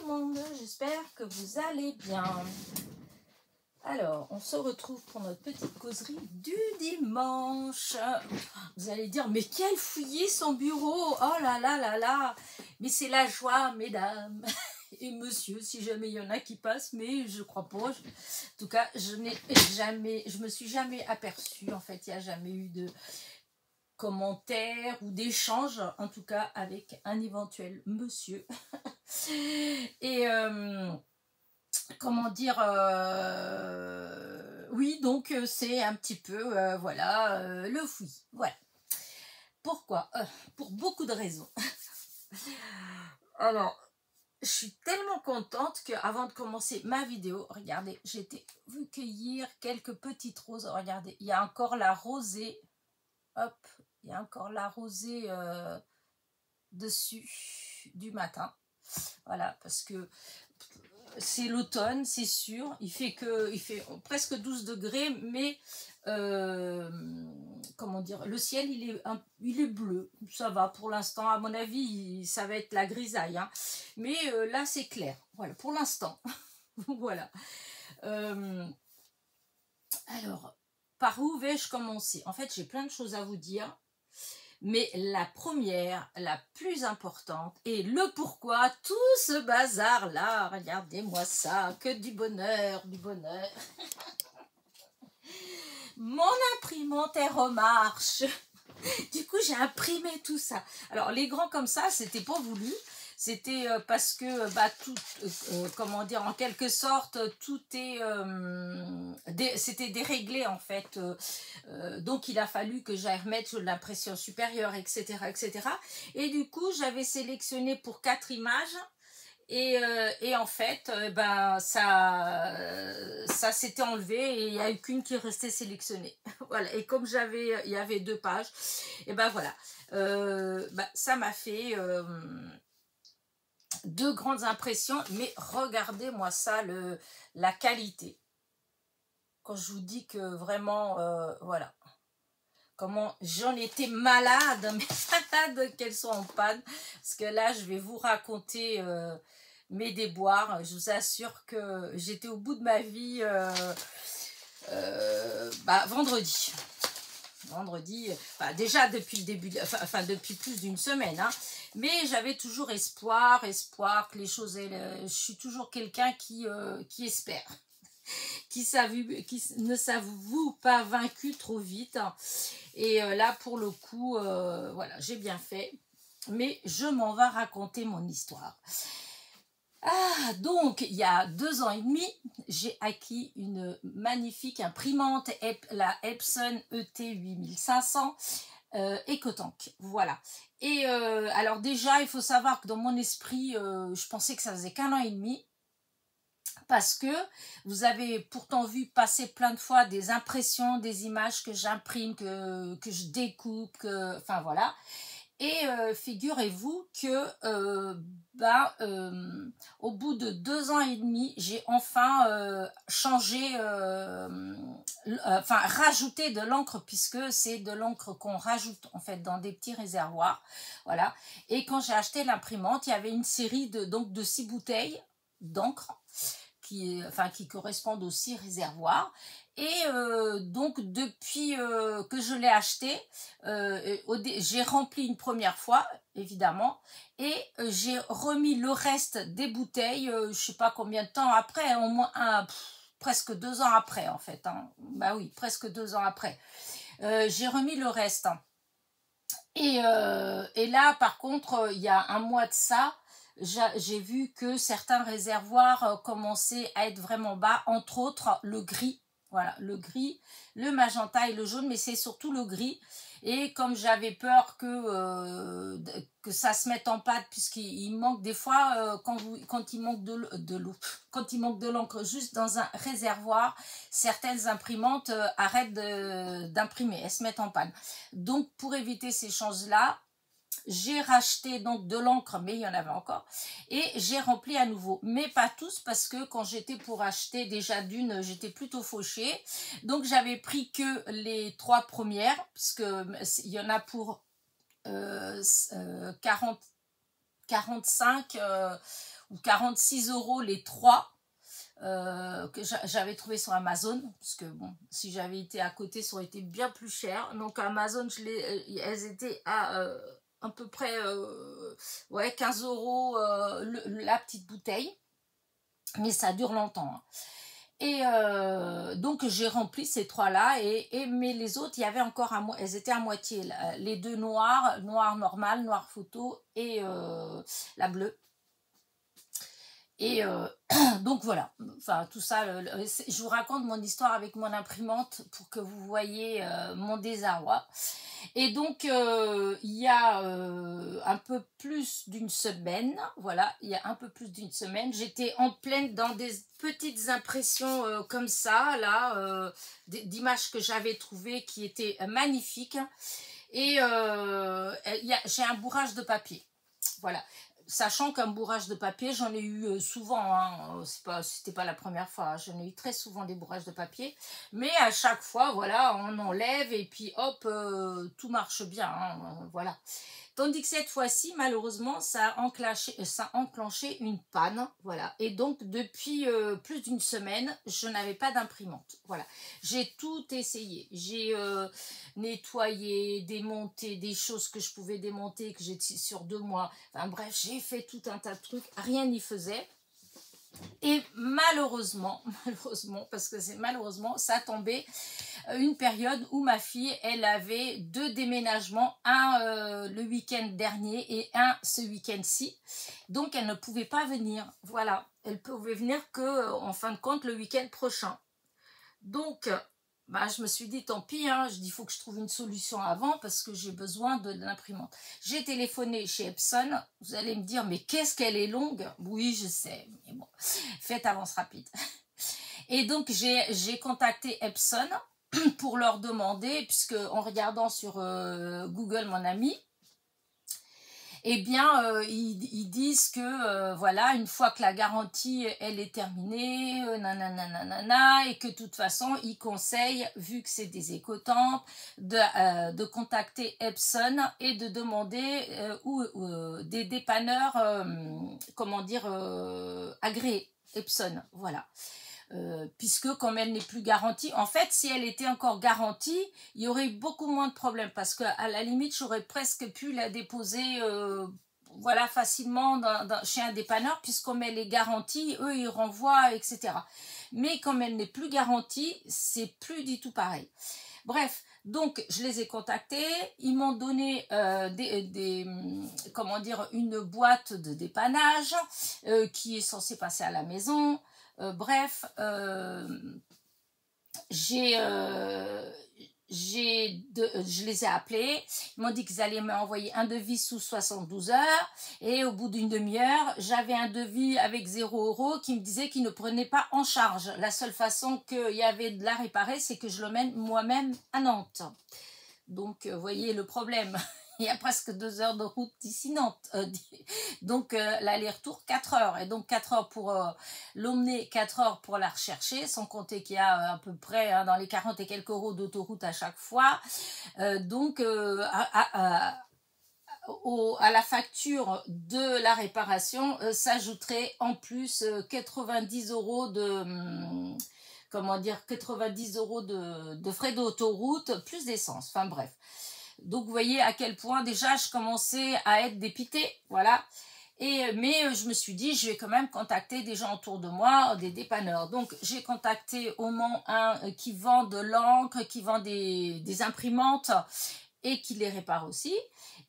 le monde, j'espère que vous allez bien. Alors, on se retrouve pour notre petite causerie du dimanche. Vous allez dire, mais quel fouillis son bureau! Oh là là là là! Mais c'est la joie, mesdames et monsieur, si jamais il y en a qui passent, mais je crois pas. En tout cas, je me suis jamais aperçue, en fait, il n'y a jamais eu de commentaires ou d'échanges, en tout cas avec un éventuel monsieur. Et comment dire, oui, donc c'est un petit peu, voilà, le fouillis. Voilà. Pourquoi? Pour beaucoup de raisons. Alors, je suis tellement contente qu'avant de commencer ma vidéo, regardez, j'ai été cueillir quelques petites roses. Regardez, il y a encore la rosée. Hop, il y a encore la rosée dessus du matin. Voilà, parce que c'est l'automne, c'est sûr. Il fait presque 12 degrés, mais comment dire, le ciel il est bleu. Ça va pour l'instant. À mon avis, ça va être la grisaille. Hein. Mais là, c'est clair. Voilà, pour l'instant. Voilà. Alors, par où vais-je commencer? En fait, j'ai plein de choses à vous dire. Mais la première, la plus importante, et le pourquoi, tout ce bazar-là, regardez-moi ça, que du bonheur, du bonheur. Mon imprimante est remarche. Du coup, j'ai imprimé tout ça. Alors, les grands comme ça, c'était pas voulu. C'était parce que, tout, comment dire, en quelque sorte, tout est, c'était déréglé en fait. Donc, il a fallu que j'aille remettre l'impression supérieure, etc., etc. Et du coup, j'avais sélectionné pour 4 images. Et en fait, ça s'était enlevé et il n'y a eu qu'une qui restait sélectionnée. Voilà. Et comme il y avait 2 pages, et ben voilà. Ça m'a fait 2 grandes impressions, mais regardez-moi ça, la qualité. Quand je vous dis que vraiment, voilà, comment j'en étais malade, mais malade qu'elles soient en panne, parce que là, je vais vous raconter mes déboires. Je vous assure que j'étais au bout de ma vie vendredi. Déjà depuis le début, depuis plus d'une semaine, hein, mais j'avais toujours espoir que les choses, je suis toujours quelqu'un qui espère, qui ne s'avoue pas vaincu trop vite, et là pour le coup, voilà, j'ai bien fait, mais je m'en vais raconter mon histoire. Donc, il y a 2 ans et demi, j'ai acquis une magnifique imprimante, la Epson ET8500 EcoTank. Voilà. Et alors déjà, il faut savoir que dans mon esprit, je pensais que ça faisait qu'1 an et demi. Parce que vous avez pourtant vu passer plein de fois des impressions, des images que j'imprime, que je découpe, enfin voilà. Et figurez-vous que au bout de 2 ans et demi, j'ai enfin changé, rajouté de l'encre, puisque c'est de l'encre qu'on rajoute en fait dans des petits réservoirs. Voilà. Et quand j'ai acheté l'imprimante, il y avait une série de 6 bouteilles d'encre qui correspondent aux 6 réservoirs. Et donc depuis que je l'ai acheté, j'ai rempli une première fois évidemment, et j'ai remis le reste des bouteilles, je sais pas combien de temps après, au moins presque 2 ans après en fait, hein. Bah oui, presque 2 ans après, j'ai remis le reste, et là par contre il y a un mois de ça, j'ai vu que certains réservoirs commençaient à être vraiment bas, entre autres le gris. Voilà, le gris, le magenta et le jaune, mais c'est surtout le gris. Et comme j'avais peur que ça se mette en pâte, puisqu'il manque des fois, quand il manque de l'eau, quand il manque de l'encre juste dans un réservoir, certaines imprimantes arrêtent d'imprimer, elles se mettent en panne. Donc pour éviter ces choses-là, j'ai racheté donc de l'encre, mais il y en avait encore, et j'ai rempli à nouveau, mais pas tous, parce que quand j'étais pour acheter, déjà d'une, j'étais plutôt fauchée, donc j'avais pris que les 3 premières, parce que il y en a pour 45 ou 46 € les 3. Que j'avais trouvé sur Amazon, parce que bon, si j'avais été à côté, ça aurait été bien plus cher. Donc Amazon, elles étaient à peu près ouais, 15 € la petite bouteille, mais ça dure longtemps. Hein. Et donc j'ai rempli ces 3-là, mais les autres, il y avait encore elles étaient à moitié. Les 2 noirs, noir normal, noir photo et la bleue. Et donc voilà, enfin tout ça, je vous raconte mon histoire avec mon imprimante pour que vous voyez mon désarroi. Et donc il y a un peu plus d'une semaine, voilà, il y a un peu plus d'une semaine, j'étais en pleine dans des petites impressions comme ça, là, d'images que j'avais trouvées qui étaient magnifiques. Et j'ai un bourrage de papier, voilà. Sachant qu'un bourrage de papier, j'en ai eu souvent, hein, c'était pas la première fois, j'en ai eu très souvent des bourrages de papier, mais à chaque fois, voilà, on enlève et puis hop, tout marche bien, hein, voilà. Tandis que cette fois-ci, malheureusement, ça a enclenché une panne, voilà. Et donc, depuis plus d'une semaine, je n'avais pas d'imprimante, voilà. J'ai tout essayé. J'ai nettoyé, démonté des choses que je pouvais démonter, que j'ai sur 2 mois. Enfin bref, j'ai fait tout un tas de trucs, rien n'y faisait. Et malheureusement, parce que c'est malheureusement, ça a tombé une période où ma fille, elle avait 2 déménagements, un le week-end dernier et un ce week-end-ci. Donc, elle ne pouvait pas venir. Voilà, elle pouvait venir que, en fin de compte, le week-end prochain. Donc, bah, je me suis dit, tant pis, hein, je dis, il faut que je trouve une solution avant parce que j'ai besoin de l'imprimante. J'ai téléphoné chez Epson. Vous allez me dire, mais qu'est-ce qu'elle est longue? Oui, je sais, mais bon, faites avance rapide. Et donc, j'ai contacté Epson pour leur demander, puisque en regardant sur Google, mon ami, eh bien, ils disent que, voilà, une fois que la garantie, elle est terminée, nanana, et que de toute façon, ils conseillent, vu que c'est des écotampes, de contacter Epson et de demander des dépanneurs, comment dire, agréés, Epson, voilà. Puisque comme elle n'est plus garantie, en fait si elle était encore garantie, il y aurait eu beaucoup moins de problèmes parce qu'à la limite j'aurais presque pu la déposer voilà, facilement chez un dépanneur, puisque comme elle est garantie, eux ils renvoient, etc. Mais comme elle n'est plus garantie, c'est plus du tout pareil. Bref, donc je les ai contactés, ils m'ont donné comment dire, une boîte de dépannage qui est censée passer à la maison. Bref, je les ai appelés, ils m'ont dit qu'ils allaient m'envoyer un devis sous 72 heures et au bout d'une demi-heure, j'avais un devis avec 0 € qui me disait qu'il ne prenait pas en charge. La seule façon qu'il y avait de la réparer, c'est que je l'emmène moi-même à Nantes. Donc, vous voyez le problème. Il y a presque 2 heures de route d'ici Nantes. Donc, l'aller-retour, 4 heures. Et donc, 4 heures pour l'emmener, 4 heures pour la rechercher, sans compter qu'il y a à peu près dans les 40 et quelques euros d'autoroute à chaque fois. Donc, à la facture de la réparation, s'ajouterait en plus 90 € de... comment dire, 90 € de frais d'autoroute, plus d'essence. Enfin, bref. Donc, vous voyez à quel point déjà je commençais à être dépitée, voilà. Mais je me suis dit, je vais quand même contacter des gens autour de moi, des dépanneurs. Donc, j'ai contacté au Mans un qui vend de l'encre, qui vend des imprimantes et qui les répare aussi.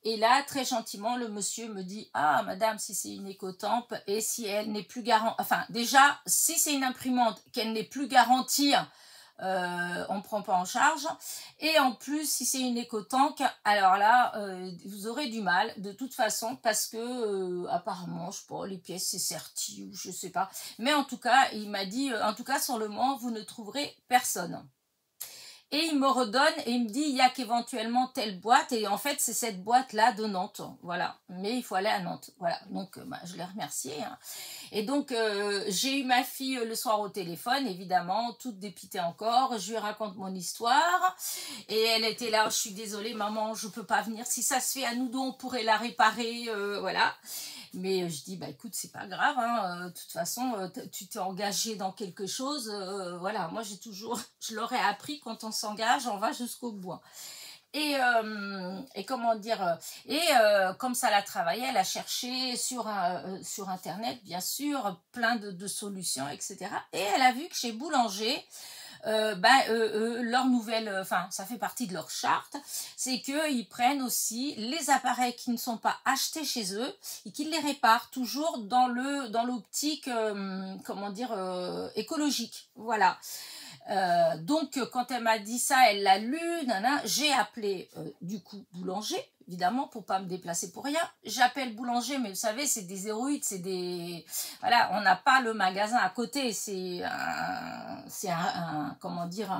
Et là, très gentiment, le monsieur me dit, ah, madame, si c'est une écotampe et si elle n'est plus garantie, enfin, déjà, si c'est une imprimante, qu'elle n'est plus garantie, on ne prend pas en charge. Et en plus, si c'est une écotank, alors là, vous aurez du mal de toute façon parce que apparemment, je sais pas, les pièces c'est serti ou je sais pas. Mais en tout cas, il m'a dit, en tout cas sur le Mans, vous ne trouverez personne. Et il me redonne et il me dit, il y a qu'éventuellement telle boîte. Et en fait, c'est cette boîte-là de Nantes. Voilà. Mais il faut aller à Nantes. Voilà. Donc, bah, je l'ai remercié. Hein. Et donc, j'ai eu ma fille le soir au téléphone, évidemment, toute dépitée encore. Je lui raconte mon histoire. Et elle était là, je suis désolée, maman, je peux pas venir. Si ça se fait à nous deux, on pourrait la réparer. Voilà. Mais je dis, bah écoute, c'est pas grave, hein, de toute façon, tu t'es engagé dans quelque chose, voilà, moi j'ai toujours, je leur ai appris, quand on s'engage, on va jusqu'au bout. Et comment dire, comme ça l'a travaillé, elle a cherché sur internet, bien sûr, plein de solutions, etc. Et elle a vu que chez Boulanger, leur nouvelle, enfin ça fait partie de leur charte, c'est qu'ils prennent aussi les appareils qui ne sont pas achetés chez eux et qu'ils les réparent toujours dans l'optique, comment dire, écologique. Voilà. Donc quand elle m'a dit ça, elle l'a lu, j'ai appelé du coup Boulanger, évidemment, pour pas me déplacer pour rien. J'appelle Boulanger, mais vous savez, c'est des héroïdes, c'est des... Voilà, on n'a pas le magasin à côté, c'est un comment dire,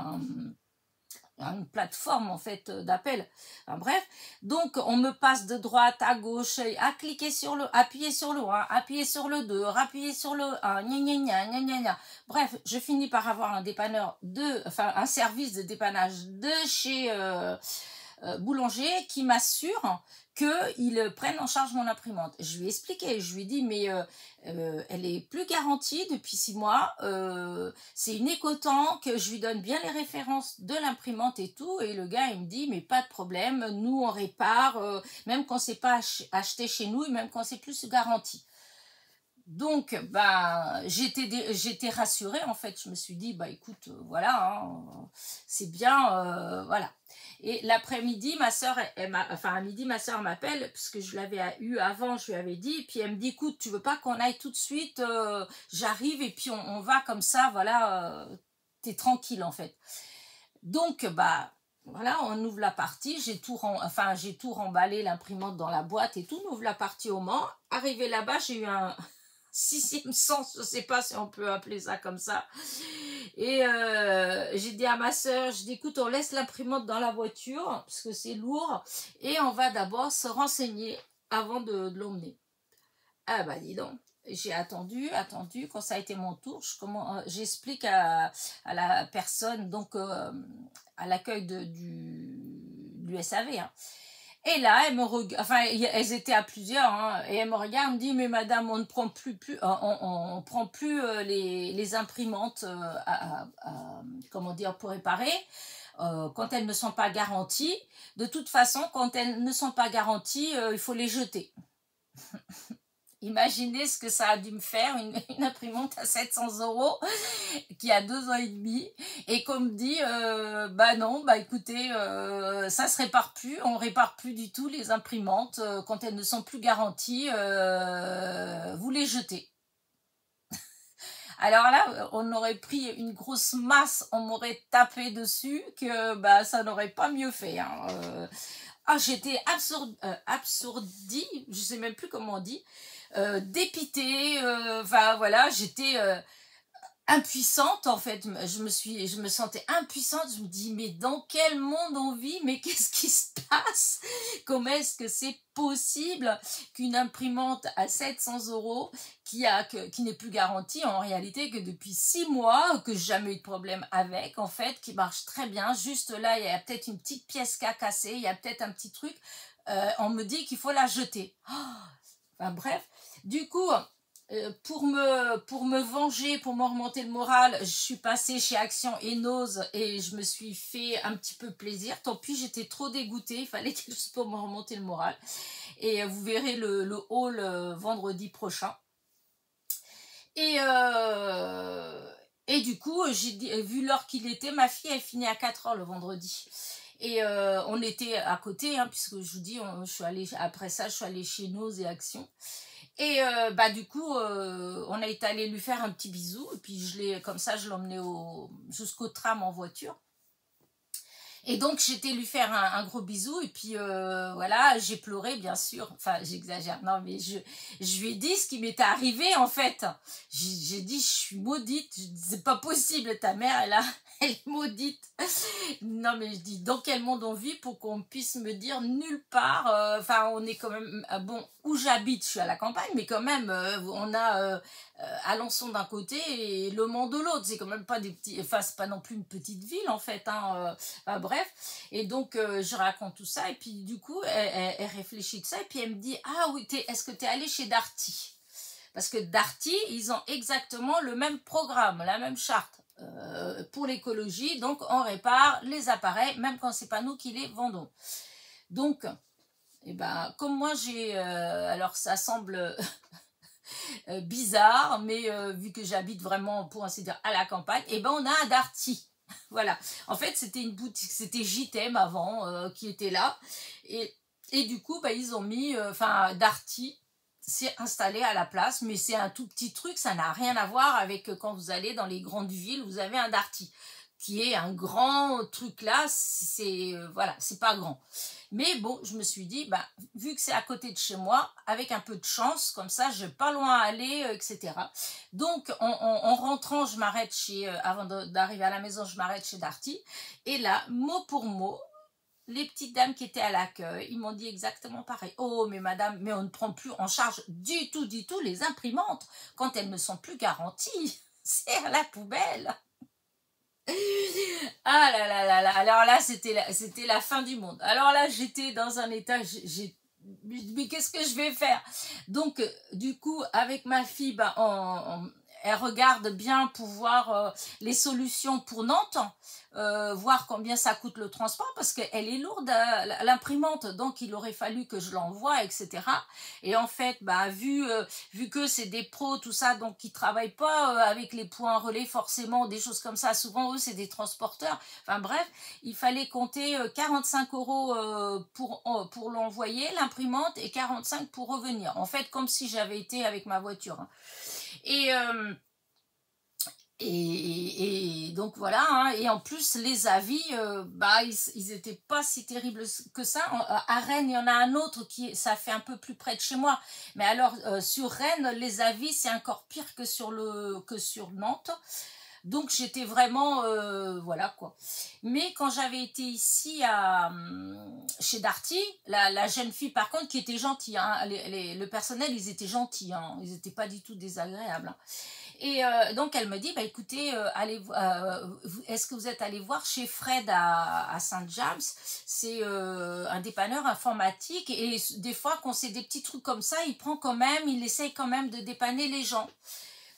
une plateforme en fait d'appel. Enfin, bref, donc on me passe de droite à gauche, à cliquer sur appuyer sur le 1, appuyer sur le 2, appuyer sur le 1, gna gna gna gna gna gna. Bref, je finis par avoir un service de dépannage de chez Boulanger qui m'assure qu'ils prennent en charge mon imprimante. Je lui ai expliqué, je lui ai dit, mais elle est plus garantie depuis 6 mois, c'est une écotank, je lui donne bien les références de l'imprimante et tout, et le gars il me dit, mais pas de problème, nous on répare, même quand c'est pas acheté chez nous, et même quand c'est plus garanti. Donc, bah, j'étais rassurée, en fait. Je me suis dit, bah, écoute, voilà, hein, c'est bien, voilà. Et l'après-midi, ma soeur, à midi, ma soeur m'appelle, puisque je l'avais eu avant, je lui avais dit, puis elle me dit, écoute, tu veux pas qu'on aille tout de suite, j'arrive, et puis on va comme ça, voilà, t'es tranquille, en fait. Donc, bah, voilà, on ouvre la partie, j'ai tout remballé, l'imprimante dans la boîte et tout, on ouvre la partie au Mans. Arrivé là-bas, j'ai eu un sixième sens, je sais pas si on peut appeler ça comme ça. Et j'ai dit à ma soeur, je dis écoute, on laisse l'imprimante dans la voiture parce que c'est lourd et on va d'abord se renseigner avant de l'emmener. Ah bah dis donc, j'ai attendu, quand ça a été mon tour, j'explique à la personne, donc à l'accueil du SAV, hein. Et là, elles étaient à plusieurs, hein, et elle me regarde, elle me dit, mais madame, on ne prend plus on prend plus les imprimantes comment dire, pour réparer, quand elles ne sont pas garanties. De toute façon, quand elles ne sont pas garanties, il faut les jeter. Imaginez ce que ça a dû me faire, une imprimante à 700 € qui a 2 ans et demi, et qu'on me dit, bah non, bah écoutez, ça se répare plus, on répare plus du tout les imprimantes, quand elles ne sont plus garanties, vous les jetez. Alors là, on aurait pris une grosse masse, on m'aurait tapé dessus, que bah ça n'aurait pas mieux fait, hein. J'étais absourdie, je sais même plus comment on dit, dépitée, voilà, j'étais impuissante en fait, je me sentais impuissante, je me dis mais dans quel monde on vit, mais qu'est-ce qui se passe, comment est-ce que c'est possible qu'une imprimante à 700 € qui n'est plus garantie en réalité que depuis 6 mois, que j'ai jamais eu de problème avec, en fait, qui marche très bien, juste là il y a peut-être une petite pièce qui a cassé, il y a peut-être un petit truc, on me dit qu'il faut la jeter. Enfin bref, du coup, pour me venger, pour me remonter le moral, je suis passée chez Action et Nose et je me suis fait un petit peu plaisir. Tant pis, j'étais trop dégoûtée, il fallait quelque chose pour me remonter le moral. Et vous verrez le haul vendredi prochain. Et du coup, vu l'heure qu'il était, ma fille, elle finit à 4h le vendredi. Et on était à côté, hein, puisque je vous dis, après ça, je suis allée chez Nose et Action. Et du coup, on a été allé lui faire un petit bisou. Et puis, comme ça, je l'ai emmené jusqu'au tram en voiture. Et donc, j'étais lui faire un gros bisou. Et puis, voilà, j'ai pleuré, bien sûr. Enfin, j'exagère. Non, mais je lui ai dit ce qui m'était arrivé, en fait. J'ai dit, je suis maudite. C'est pas possible, ta mère, elle est maudite. Non, mais je dis, dans quel monde on vit pour qu'on puisse me dire nulle part. Enfin, on est quand même... bon, où j'habite, je suis à la campagne, mais quand même, on a... Alençon d'un côté et Le Mans de l'autre, c'est quand même pas des petits, enfin c'est pas non plus une petite ville en fait, hein, enfin, bref, et donc je raconte tout ça et puis du coup elle réfléchit de ça et puis elle me dit ah oui, est-ce que tu es allé chez Darty, parce que Darty ils ont exactement le même programme, la même charte pour l'écologie, donc on répare les appareils même quand c'est pas nous qui les vendons. Donc et ben comme moi j'ai alors ça semble bizarre, mais vu que j'habite vraiment, pour ainsi dire, à la campagne, et ben on a un Darty. Voilà. En fait, c'était une boutique, c'était JTM avant qui était là. Et du coup, bah, ils ont mis, enfin, Darty s'est installé à la place, mais c'est un tout petit truc, ça n'a rien à voir avec quand vous allez dans les grandes villes, vous avez un Darty qui est un grand truc là, c'est voilà, c'est pas grand. Mais bon, je me suis dit, bah, vu que c'est à côté de chez moi, avec un peu de chance, comme ça, je n'ai pas loin à aller, etc. Donc, en rentrant, je m'arrête chez, avant d'arriver à la maison, je m'arrête chez Darty. Et là, mot pour mot, les petites dames qui étaient à l'accueil, ils m'ont dit exactement pareil. Oh, mais madame, mais on ne prend plus en charge du tout les imprimantes quand elles ne sont plus garanties. C'est à la poubelle. Ah là là là là, alors là c'était la fin du monde. Alors là j'étais dans un état, mais qu'est-ce que je vais faire? Donc du coup avec ma fille, bah, elle regarde bien pour voir les solutions pour Nantes, voir combien ça coûte le transport, parce qu'elle est lourde, l'imprimante, donc il aurait fallu que je l'envoie, etc. Et en fait, bah, vu que c'est des pros, tout ça, donc qui travaillent pas avec les points relais forcément, des choses comme ça, souvent eux c'est des transporteurs, enfin bref, il fallait compter 45 € pour l'envoyer, l'imprimante, et 45 pour revenir. En fait, comme si j'avais été avec ma voiture. Hein. Et donc voilà, hein. Et en plus les avis, bah ils étaient pas si terribles que ça. À Rennes, il y en a un autre ça fait un peu plus près de chez moi. Mais alors sur Rennes, les avis c'est encore pire que sur Nantes. Donc j'étais vraiment voilà quoi. Mais quand j'avais été ici chez Darty, la jeune fille par contre qui était gentille, hein, le personnel ils étaient gentils, hein, ils n'étaient pas du tout désagréables. Hein. Et donc elle me dit, bah écoutez, est-ce que vous êtes allé voir chez Fred à Saint-James? C'est un dépanneur informatique et des fois quand c'est des petits trucs comme ça, il essaye quand même de dépanner les gens.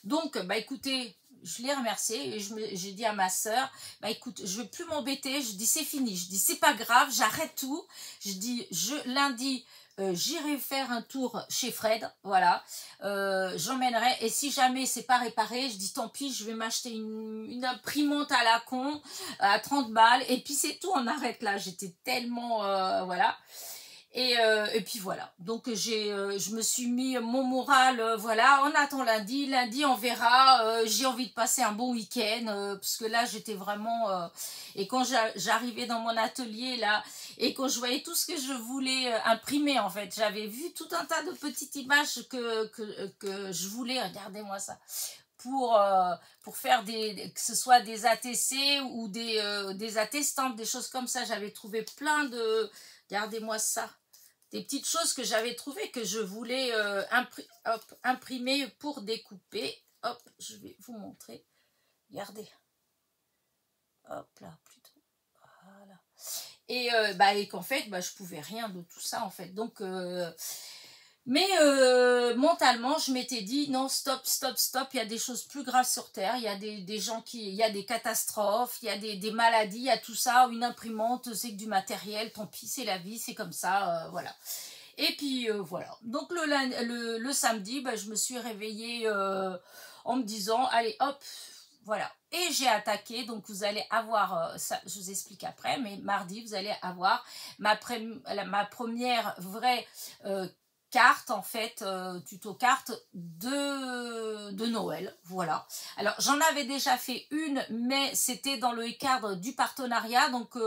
Donc, bah écoutez, je l'ai remercié et j'ai dit à ma soeur, bah écoute, je ne veux plus m'embêter, je dis c'est fini, je dis c'est pas grave, j'arrête tout, je dis lundi, j'irai faire un tour chez Fred, voilà, j'emmènerai, et si jamais c'est pas réparé, je dis tant pis, je vais m'acheter une imprimante à la con, à 30 balles, et puis c'est tout, on arrête là, j'étais tellement, voilà. Et puis voilà, donc je me suis mis mon moral, voilà, on attend lundi on verra, j'ai envie de passer un bon week-end, parce que là j'étais vraiment, et quand j'arrivais dans mon atelier là, et quand je voyais tout ce que je voulais imprimer en fait, j'avais vu tout un tas de petites images que je voulais, regardez-moi ça, pour faire que ce soit des ATC ou des attestantes, des choses comme ça, j'avais trouvé plein de, regardez-moi ça, des petites choses que j'avais trouvées que je voulais imprimer pour découper. Hop, je vais vous montrer. Regardez. Hop là, plutôt. Voilà. Et qu'en fait, bah, je pouvais rien de tout ça en fait. Donc, mais mentalement, je m'étais dit non, stop, il y a des choses plus graves sur Terre, il y a des gens il y a des catastrophes, il y a des maladies, il y a tout ça, une imprimante, c'est que du matériel, tant pis, c'est la vie, c'est comme ça, voilà. Et puis voilà, donc le samedi, bah, je me suis réveillée en me disant, allez hop, voilà. Et j'ai attaqué, donc vous allez avoir, ça je vous explique après, mais mardi, vous allez avoir ma première vraie cartes, en fait, tuto cartes de Noël, voilà. Alors, j'en avais déjà fait une, mais c'était dans le cadre du partenariat, donc,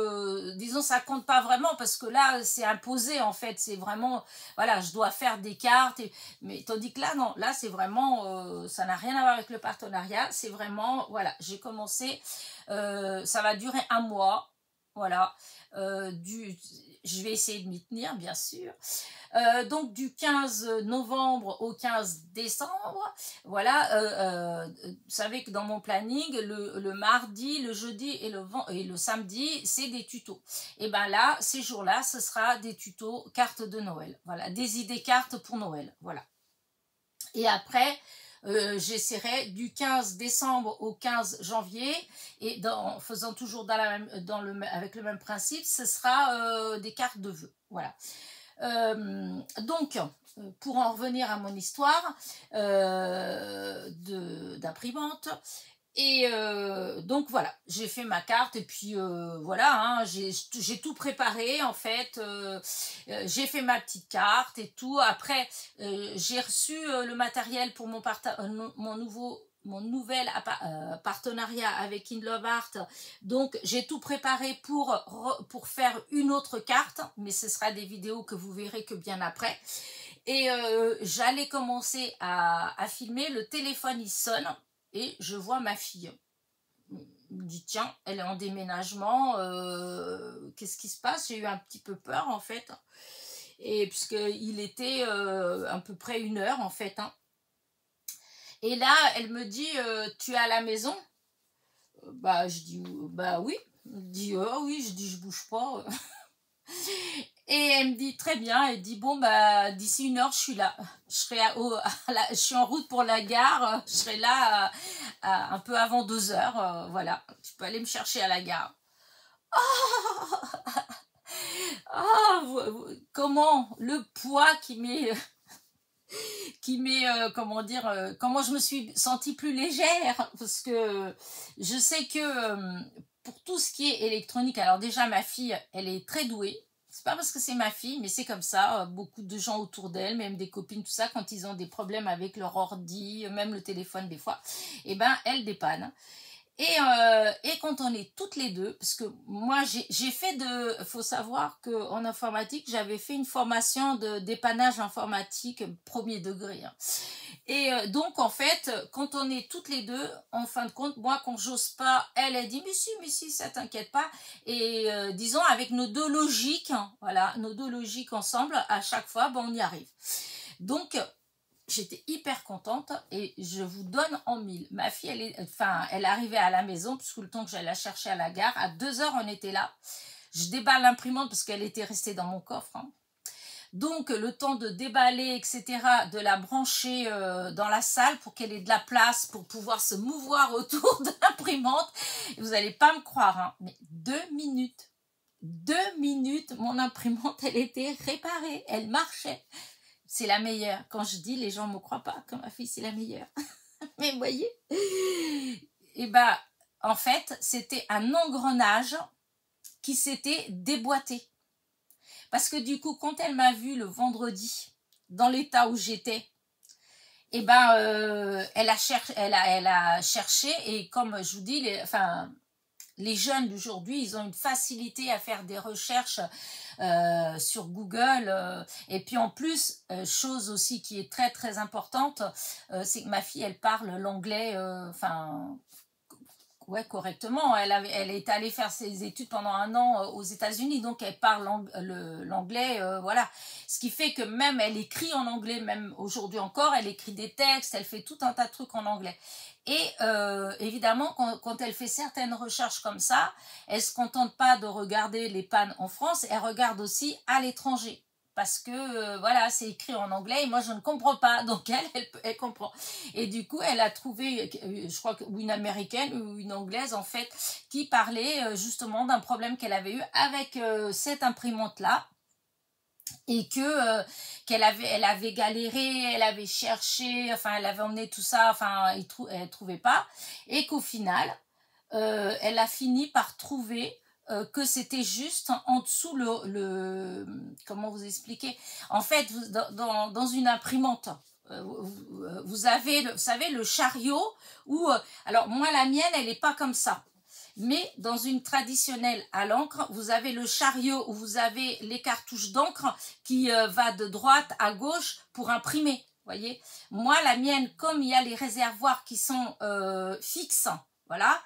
disons, ça compte pas vraiment, parce que là, c'est imposé, en fait, c'est vraiment, voilà, je dois faire des cartes, mais tandis que là, non, là, c'est vraiment, ça n'a rien à voir avec le partenariat, c'est vraiment, voilà, j'ai commencé, ça va durer un mois, voilà, je vais essayer de m'y tenir, bien sûr. Donc du 15 novembre au 15 décembre, voilà, vous savez que dans mon planning, le mardi, le jeudi et le samedi, c'est des tutos. Et ben là, ces jours-là, ce sera des tutos cartes de Noël. Voilà, des idées cartes pour Noël. Voilà. Et après, j'essaierai du 15 décembre au 15 janvier, et en faisant toujours avec le même principe, ce sera des cartes de vœux. Voilà. Donc, pour en revenir à mon histoire d'imprimante, et donc voilà, j'ai fait ma carte, et puis voilà, hein, j'ai tout préparé en fait, j'ai fait ma petite carte et tout. Après, j'ai reçu le matériel pour mon nouvel partenariat avec In Love Art, donc j'ai tout préparé pour faire une autre carte, mais ce sera des vidéos que vous verrez que bien après. Et j'allais commencer à filmer, le téléphone il sonne, et je vois ma fille. Je me dis, tiens, elle est en déménagement, qu'est-ce qui se passe? J'ai eu un petit peu peur en fait, et puisqu'il était à peu près 1 heure en fait, hein. Et là, elle me dit, tu es à la maison? Bah, je dis, bah oui. Elle me dit, oh oui, je dis, je bouge pas. Et elle me dit, très bien, elle dit, bon, bah, d'ici 1 heure, je suis là. Je suis en route pour la gare, je serai là un peu avant 2 heures, voilà. Tu peux aller me chercher à la gare. Oh, comment le poids comment dire, comment je me suis sentie plus légère, parce que je sais que pour tout ce qui est électronique, alors déjà ma fille, elle est très douée. C'est pas parce que c'est ma fille, mais c'est comme ça. Beaucoup de gens autour d'elle, même des copines, tout ça, quand ils ont des problèmes avec leur ordi, même le téléphone des fois, et ben elle dépanne. Et quand on est toutes les deux, parce que moi j'ai fait faut savoir qu'en informatique, j'avais fait une formation de dépannage informatique 1er degré, hein. Et donc en fait, quand on est toutes les deux, en fin de compte, moi quand j'ose pas, elle dit mais si, ça t'inquiète pas. Et disons avec nos deux logiques, hein, voilà, nos deux logiques ensemble, à chaque fois, ben, on y arrive. Donc j'étais hyper contente, et je vous donne en mille. Ma fille, elle arrivait à la maison, parce que le temps que j'allais la chercher à la gare, à 2 heures, on était là. Je déballe l'imprimante parce qu'elle était restée dans mon coffre, hein. Donc, le temps de déballer, etc., de la brancher dans la salle pour qu'elle ait de la place pour pouvoir se mouvoir autour de l'imprimante. Vous n'allez pas me croire, hein, mais 2 minutes. 2 minutes, mon imprimante, elle était réparée, elle marchait. C'est la meilleure. Quand je dis, les gens ne me croient pas que ma fille, c'est la meilleure. Mais vous voyez, et bah, en fait, c'était un engrenage qui s'était déboîté. Parce que du coup, quand elle m'a vue le vendredi, dans l'état où j'étais, et ben, elle a cherché, et comme je vous dis, les jeunes d'aujourd'hui, ils ont une facilité à faire des recherches sur Google. Et puis en plus, chose aussi qui est très très importante, c'est que ma fille, elle parle l'anglais, ouais, correctement. Elle est allée faire ses études pendant 1 an aux États-Unis, donc elle parle l'anglais, voilà. Ce qui fait que même elle écrit en anglais, même aujourd'hui encore, elle écrit des textes, elle fait tout un tas de trucs en anglais. Et évidemment, quand elle fait certaines recherches comme ça, elle ne se contente pas de regarder les pannes en France, elle regarde aussi à l'étranger. Parce que, voilà, c'est écrit en anglais et moi, je ne comprends pas. Donc, elle comprend. Et du coup, elle a trouvé, je crois, une américaine ou une anglaise, en fait, qui parlait justement d'un problème qu'elle avait eu avec cette imprimante-là. Et qu'elle avait galéré, elle avait cherché, enfin, elle avait emmené tout ça, enfin, elle ne trouvait pas. Et qu'au final, elle a fini par trouver que c'était juste en dessous comment vous expliquer? En fait, dans une imprimante, vous avez, vous savez, le chariot où... alors, moi, la mienne, elle n'est pas comme ça. Mais dans une traditionnelle à l'encre, vous avez le chariot où vous avez les cartouches d'encre qui va de droite à gauche pour imprimer. Voyez, moi, la mienne, comme il y a les réservoirs qui sont fixes, voilà,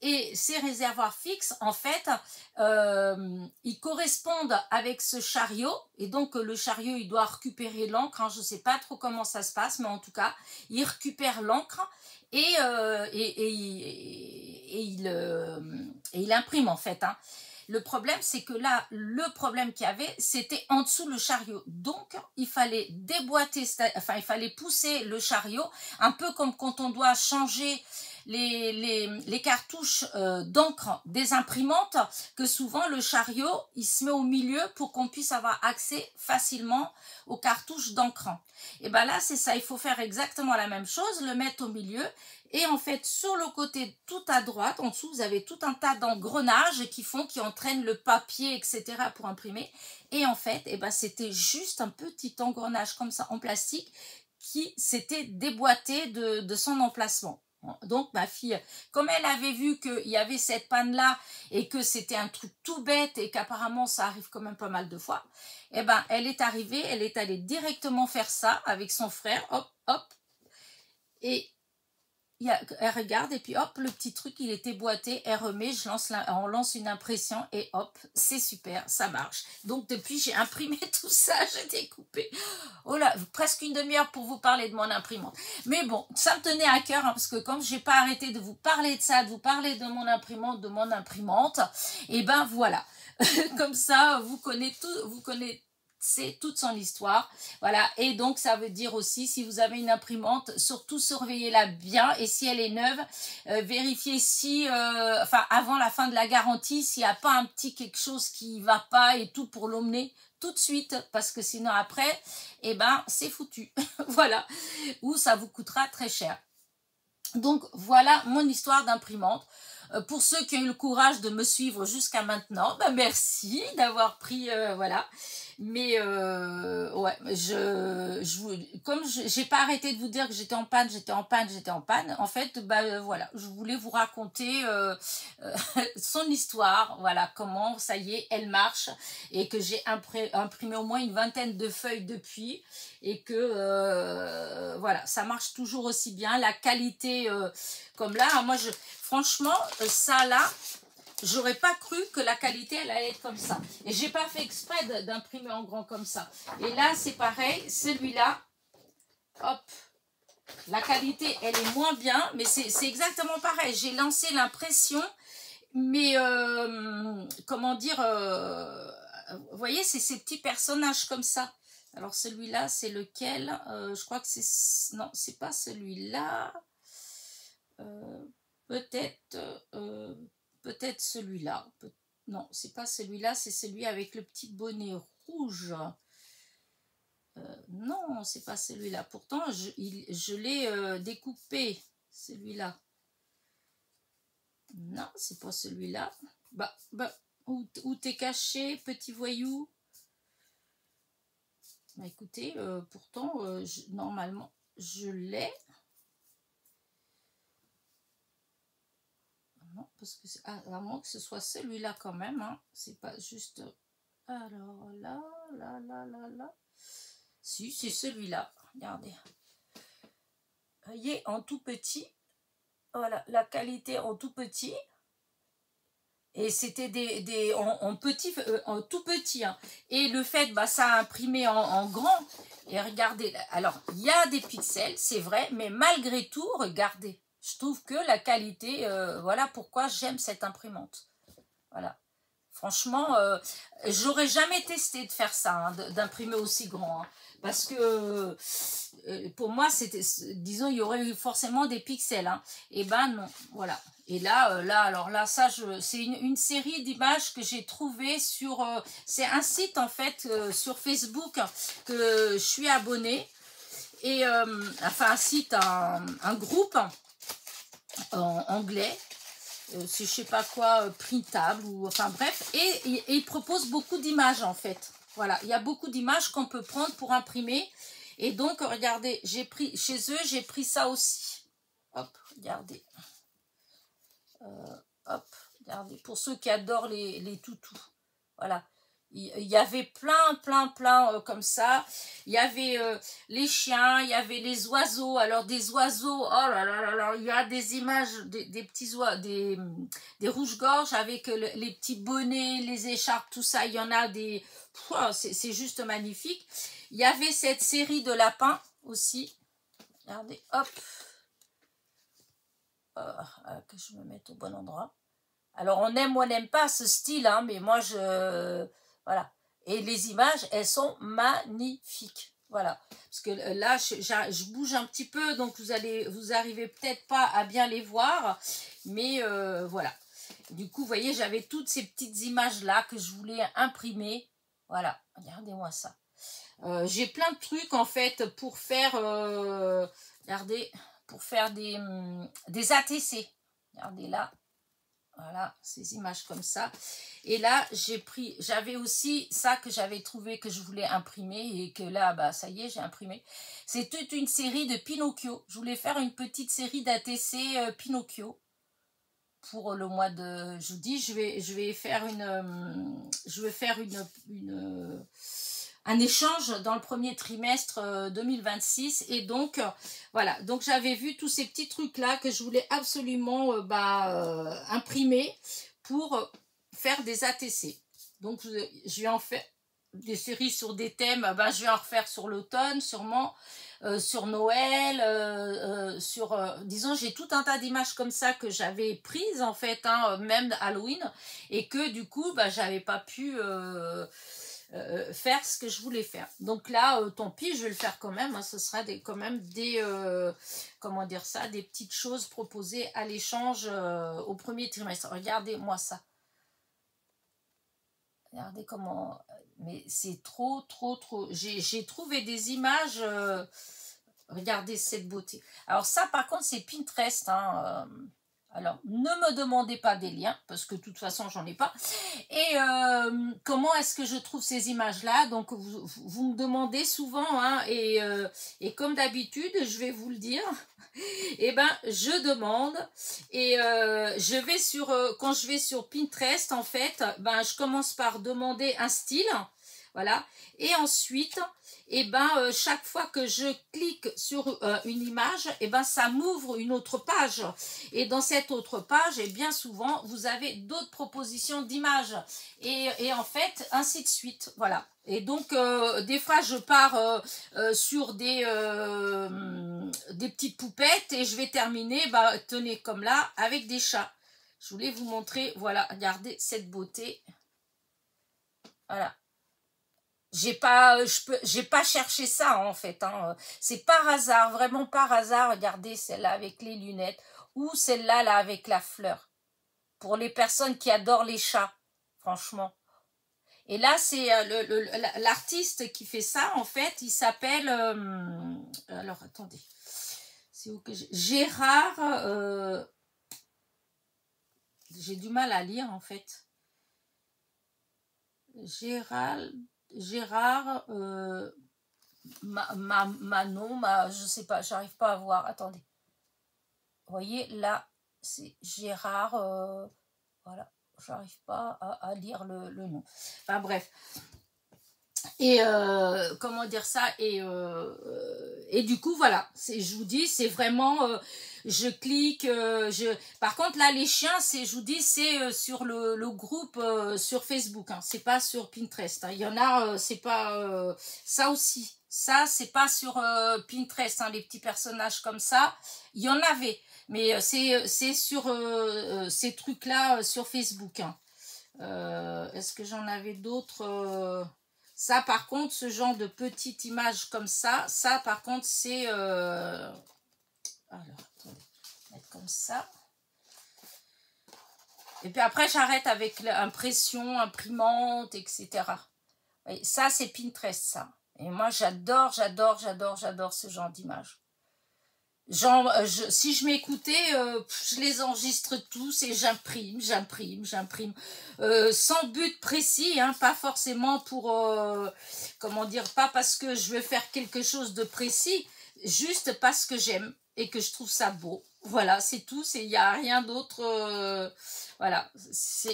et ces réservoirs fixes, en fait, ils correspondent avec ce chariot. Et donc, le chariot, il doit récupérer l'encre. Hein, je ne sais pas trop comment ça se passe, mais en tout cas, il récupère l'encre et il imprime, en fait. Hein. Le problème, c'est que là, le problème qu'il y avait, c'était en dessous le chariot. Donc, il fallait déboîter, enfin, il fallait pousser le chariot, un peu comme quand on doit changer les cartouches d'encre des imprimantes, que souvent le chariot, il se met au milieu pour qu'on puisse avoir accès facilement aux cartouches d'encre. Et bien là, c'est ça, il faut faire exactement la même chose, le mettre au milieu. Et en fait, sur le côté tout à droite, en dessous, vous avez tout un tas d'engrenages qui entraînent le papier, etc. pour imprimer. Et en fait, eh ben, c'était juste un petit engrenage comme ça en plastique qui s'était déboîté de son emplacement. Donc ma fille, comme elle avait vu qu'il y avait cette panne-là et que c'était un truc tout bête et qu'apparemment ça arrive quand même pas mal de fois, eh ben, elle est arrivée, elle est allée directement faire ça avec son frère, hop, hop, et elle regarde et puis hop, le petit truc il était boîté, elle remet, on lance une impression et hop, c'est super, ça marche. Donc depuis j'ai imprimé tout ça, j'ai découpé, oh là, presque une demi-heure pour vous parler de mon imprimante. Mais bon, ça me tenait à cœur hein, parce que comme j'ai pas arrêté de vous parler de ça, de vous parler de mon imprimante, et ben voilà, comme ça vous connaissez c'est toute son histoire, voilà, et donc ça veut dire aussi, si vous avez une imprimante, surtout surveillez-la bien, et si elle est neuve, vérifiez si, enfin, avant la fin de la garantie, s'il n'y a pas un petit quelque chose qui ne va pas et tout pour l'emmener tout de suite, parce que sinon après, eh ben, c'est foutu, voilà, ou ça vous coûtera très cher. Donc, voilà mon histoire d'imprimante. Pour ceux qui ont eu le courage de me suivre jusqu'à maintenant, ben merci d'avoir pris, voilà. Mais ouais, comme j'ai pas arrêté de vous dire que j'étais en panne, en fait, bah voilà, je voulais vous raconter son histoire, voilà, comment ça y est, elle marche, et que j'ai imprimé au moins une vingtaine de feuilles depuis, et que voilà, ça marche toujours aussi bien, la qualité, comme là, moi franchement, ça là, j'aurais pas cru que la qualité elle allait être comme ça. Et j'ai pas fait exprès d'imprimer en grand comme ça. Et là c'est pareil, celui-là, hop, la qualité elle est moins bien, mais c'est exactement pareil. J'ai lancé l'impression, mais comment dire, vous voyez, c'est ces petits personnages comme ça. Alors celui-là c'est lequel? Je crois que c'est... Non, c'est pas celui-là. Peut-être celui-là. Non, c'est pas celui-là, c'est celui avec le petit bonnet rouge. Non, c'est pas celui-là. Pourtant, je l'ai découpé, celui-là. Non, c'est pas celui-là. Bah, où t'es caché, petit voyou? Bah, écoutez, pourtant, normalement, je l'ai. Non, parce que à moins que ce soit celui-là quand même, hein. C'est pas juste... Alors là. Si, c'est celui-là. Regardez. Vous voyez, en tout petit. Voilà, la qualité en tout petit. Et c'était en petit, en tout petit. Hein. Et le fait, bah, ça a imprimé en grand. Et regardez, alors, il y a des pixels, c'est vrai, mais malgré tout, regardez. Je trouve que la qualité, voilà pourquoi j'aime cette imprimante. Voilà. Franchement, j'aurais jamais testé de faire ça, hein, d'imprimer aussi grand. Hein, parce que pour moi, disons, il y aurait eu forcément des pixels. Hein, et ben non, voilà. Et là, alors là, ça, c'est une série d'images que j'ai trouvées sur... c'est un site, en fait, sur Facebook que je suis abonnée. Et, enfin, un site, un groupe en anglais. c'est je sais pas quoi, printable, ou enfin bref. Et il propose beaucoup d'images en fait. Voilà, il y a beaucoup d'images qu'on peut prendre pour imprimer. Et donc, regardez, j'ai pris chez eux, j'ai pris ça aussi. Hop, regardez. Hop, regardez. Pour ceux qui adorent les toutous. Voilà. Il y avait plein comme ça. Il y avait les chiens, il y avait les oiseaux. Alors des oiseaux, oh là là là là, il y a des images des petits oiseaux, des rouges-gorges avec les petits bonnets, les écharpes, tout ça. Il y en a des... C'est juste magnifique. Il y avait cette série de lapins aussi. Regardez, hop. Que je me mette au bon endroit. Alors on aime ou on n'aime pas ce style, hein, mais moi je... Voilà. Et les images, elles sont magnifiques. Voilà. Parce que là, je bouge un petit peu, donc vous arrivez peut-être pas à bien les voir. Mais voilà. Du coup, vous voyez, j'avais toutes ces petites images-là que je voulais imprimer. Voilà. Regardez-moi ça. J'ai plein de trucs, en fait, pour faire... regardez, pour faire des ATC. Regardez là. Voilà, ces images comme ça. Et là, j'avais aussi ça que j'avais trouvé que je voulais imprimer et que là, bah ça y est, j'ai imprimé. C'est toute une série de Pinocchio. Je voulais faire une petite série d'ATC Pinocchio pour le mois de... Je vous dis, je vais faire un échange dans le premier trimestre 2026 et donc voilà, donc j'avais vu tous ces petits trucs là que je voulais absolument imprimer pour faire des ATC. Donc je vais en faire des séries sur des thèmes, je vais en refaire sur l'automne sûrement, sur Noël, disons, j'ai tout un tas d'images comme ça que j'avais prises en fait, hein, même Halloween, et que du coup j'avais pas pu faire ce que je voulais faire. Donc là, tant pis, je vais le faire quand même. Hein, ce sera quand même des, comment dire ça, des petites choses proposées à l'échange au premier trimestre. Regardez-moi ça. Regardez comment... Mais c'est trop. J'ai trouvé des images... regardez cette beauté. Alors ça, par contre, c'est Pinterest. Hein, alors, ne me demandez pas des liens, parce que de toute façon, j'en ai pas. Et comment est-ce que je trouve ces images-là? Donc, vous me demandez souvent, hein, et comme d'habitude, je vais vous le dire, et je demande, et je vais quand je vais sur Pinterest, en fait, je commence par demander un style, voilà, et ensuite... chaque fois que je clique sur une image, ça m'ouvre une autre page. Et dans cette autre page, et bien souvent, vous avez d'autres propositions d'images. Et en fait, ainsi de suite. Voilà. Et donc, des fois, je pars sur des petites poupettes et je vais terminer, tenez, comme là, avec des chats. Je voulais vous montrer, voilà, regardez cette beauté. Voilà. J'ai pas cherché ça en fait, hein. C'est par hasard, vraiment par hasard. Regardez celle-là avec les lunettes ou celle-là là avec la fleur. Pour les personnes qui adorent les chats, franchement. Et là c'est l'artiste qui fait ça en fait. Il s'appelle alors attendez, c'est où que Gérard. J'ai du mal à lire en fait. Gérard Manon, je sais pas, j'arrive pas à voir, attendez. Vous voyez, là, c'est Gérard, voilà, j'arrive pas à lire le nom. Enfin bref. Et comment dire ça, et du coup voilà, je vous dis, c'est vraiment je clique, par contre là les chiens, je vous dis, c'est sur le groupe sur Facebook, hein, c'est pas sur Pinterest, hein. Il y en a, c'est pas ça aussi, ça c'est pas sur Pinterest, hein, les petits personnages comme ça, il y en avait, mais c'est sur ces trucs là sur Facebook, hein. Est-ce que j'en avais d'autres ça, par contre, ce genre de petite image comme ça, par contre, c'est... Alors, attendez, mettre comme ça. Et puis après, j'arrête avec l'impression, imprimante, etc. Et ça, c'est Pinterest, ça. Et moi, j'adore ce genre d'image. Si je m'écoutais, je les enregistre tous et j'imprime, sans but précis, hein, pas forcément pour, comment dire, pas parce que je veux faire quelque chose de précis, juste parce que j'aime et que je trouve ça beau. Voilà, c'est tout, il n'y a rien d'autre. Voilà,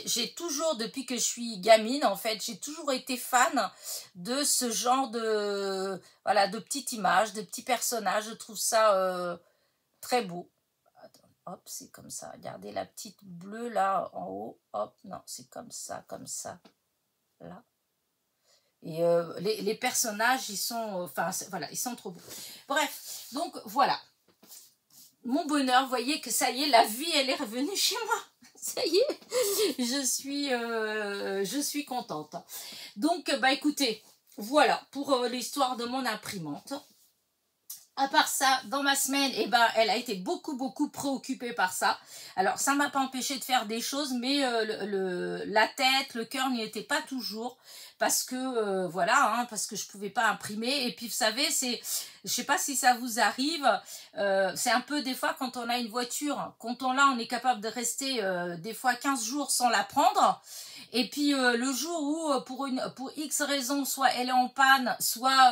j'ai toujours, depuis que je suis gamine, en fait, j'ai toujours été fan de ce genre de, voilà, de petites images, de petits personnages. Je trouve ça très beau. Attends, hop, c'est comme ça. Regardez la petite bleue là en haut. Hop, non, c'est comme ça, là. Et les personnages, ils sont, enfin, voilà, ils sont trop beaux. Bref, donc voilà. Mon bonheur, vous voyez que ça y est, la vie, elle est revenue chez moi. Ça y est, je suis contente. Donc, bah écoutez, voilà pour l'histoire de mon imprimante. À part ça, dans ma semaine, eh ben, elle a été beaucoup préoccupée par ça. Alors, ça ne m'a pas empêché de faire des choses, mais la tête, le cœur n'y était pas toujours. Parce que, voilà, hein, parce que je ne pouvais pas imprimer. Et puis, vous savez, je ne sais pas si ça vous arrive, c'est un peu des fois quand on a une voiture, quand on l'a, on est capable de rester des fois 15 jours sans la prendre. Et puis le jour où pour X raison, soit elle est en panne, soit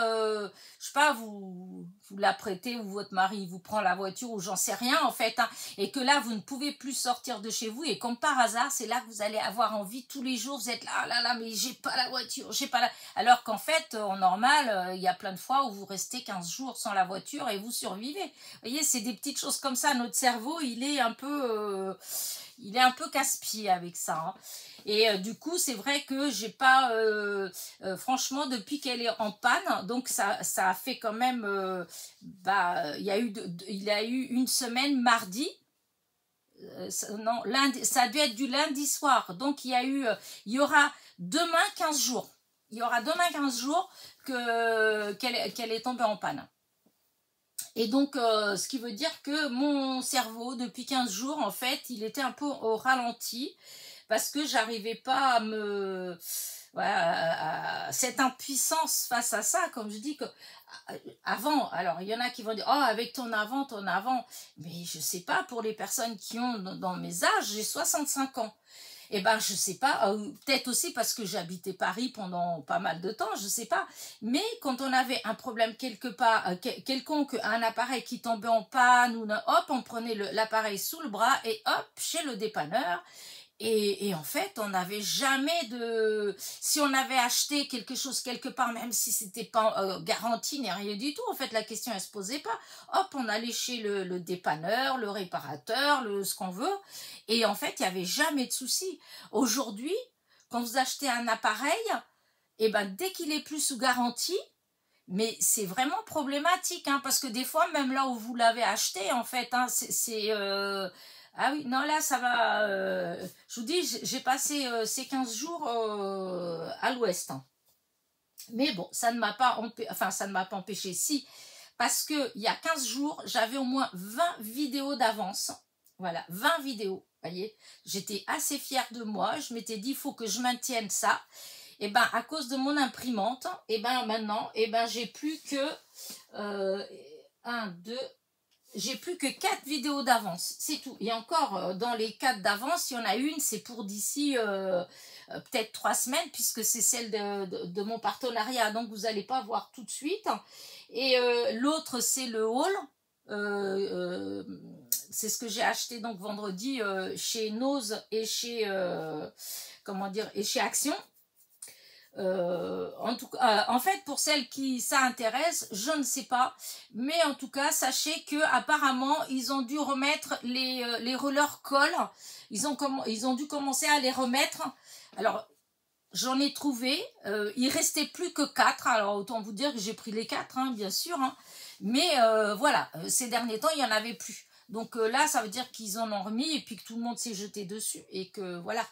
je sais pas, vous la prêtez ou votre mari vous prend la voiture ou j'en sais rien en fait, hein, et que là vous ne pouvez plus sortir de chez vous et comme par hasard, c'est là que vous allez avoir envie tous les jours, vous êtes là, mais j'ai pas la voiture, j'ai pas la... Alors qu'en fait, en normal, il y a plein de fois où vous restez 15 jours sans la voiture et vous survivez. Vous voyez, c'est des petites choses comme ça, notre cerveau, il est un peu casse-pied avec ça, hein. Et du coup, c'est vrai que j'ai pas, franchement, depuis qu'elle est en panne, donc ça a fait quand même, il y a eu une semaine mardi, non, lundi, ça a dû être du lundi soir, donc il y aura demain 15 jours. Il y aura demain 15 jours qu'elle est tombée en panne. Et donc, ce qui veut dire que mon cerveau, depuis 15 jours, en fait, il était un peu au ralenti parce que j'arrivais pas à me... Voilà, à cette impuissance face à ça, comme je dis que avant, alors il y en a qui vont dire oh avec ton avant, mais je sais pas, pour les personnes qui ont dans mes âges, j'ai 65 ans. Eh ben, je sais pas, peut-être aussi parce que j'habitais Paris pendant pas mal de temps, je sais pas. Mais quand on avait un problème quelque part, quelconque, un appareil qui tombait en panne, ou hop, on prenait l'appareil sous le bras et hop, chez le dépanneur. Et en fait, on n'avait jamais de... Si on avait acheté quelque chose quelque part, même si c'était pas garanti ni rien du tout, en fait, la question, elle se posait pas. Hop, on allait chez le dépanneur, le réparateur, ce qu'on veut. Et en fait, il n'y avait jamais de souci. Aujourd'hui, quand vous achetez un appareil, et ben, dès qu'il est plus sous garantie, mais c'est vraiment problématique, hein, parce que des fois, même là où vous l'avez acheté, en fait, hein, ah oui, non, là, ça va... je vous dis, j'ai passé ces 15 jours à l'ouest. Hein. Mais bon, ça ne m'a pas empêché, si. Parce qu'il y a 15 jours, j'avais au moins 20 vidéos d'avance. Voilà, 20 vidéos, voyez. J'étais assez fière de moi. Je m'étais dit, il faut que je maintienne ça. Et ben à cause de mon imprimante, et ben maintenant, et ben j'ai plus que... j'ai plus que 4 vidéos d'avance, c'est tout. Et encore, dans les 4 d'avance, il y en a une, c'est pour d'ici peut-être 3 semaines, puisque c'est celle de mon partenariat, donc vous n'allez pas voir tout de suite. Et l'autre, c'est le haul. C'est ce que j'ai acheté donc vendredi chez Nose et chez, et chez Action. En fait, pour celles qui ça intéresse, je ne sais pas, mais en tout cas, sachez que apparemment, ils ont dû remettre les rollers coll. Ils ont dû commencer à les remettre. Alors, j'en ai trouvé. Il restait plus que 4. Alors, autant vous dire que j'ai pris les 4, hein, bien sûr. Hein. Mais voilà, ces derniers temps, il y en avait plus. Donc là, ça veut dire qu'ils en ont remis et puis que tout le monde s'est jeté dessus et que voilà.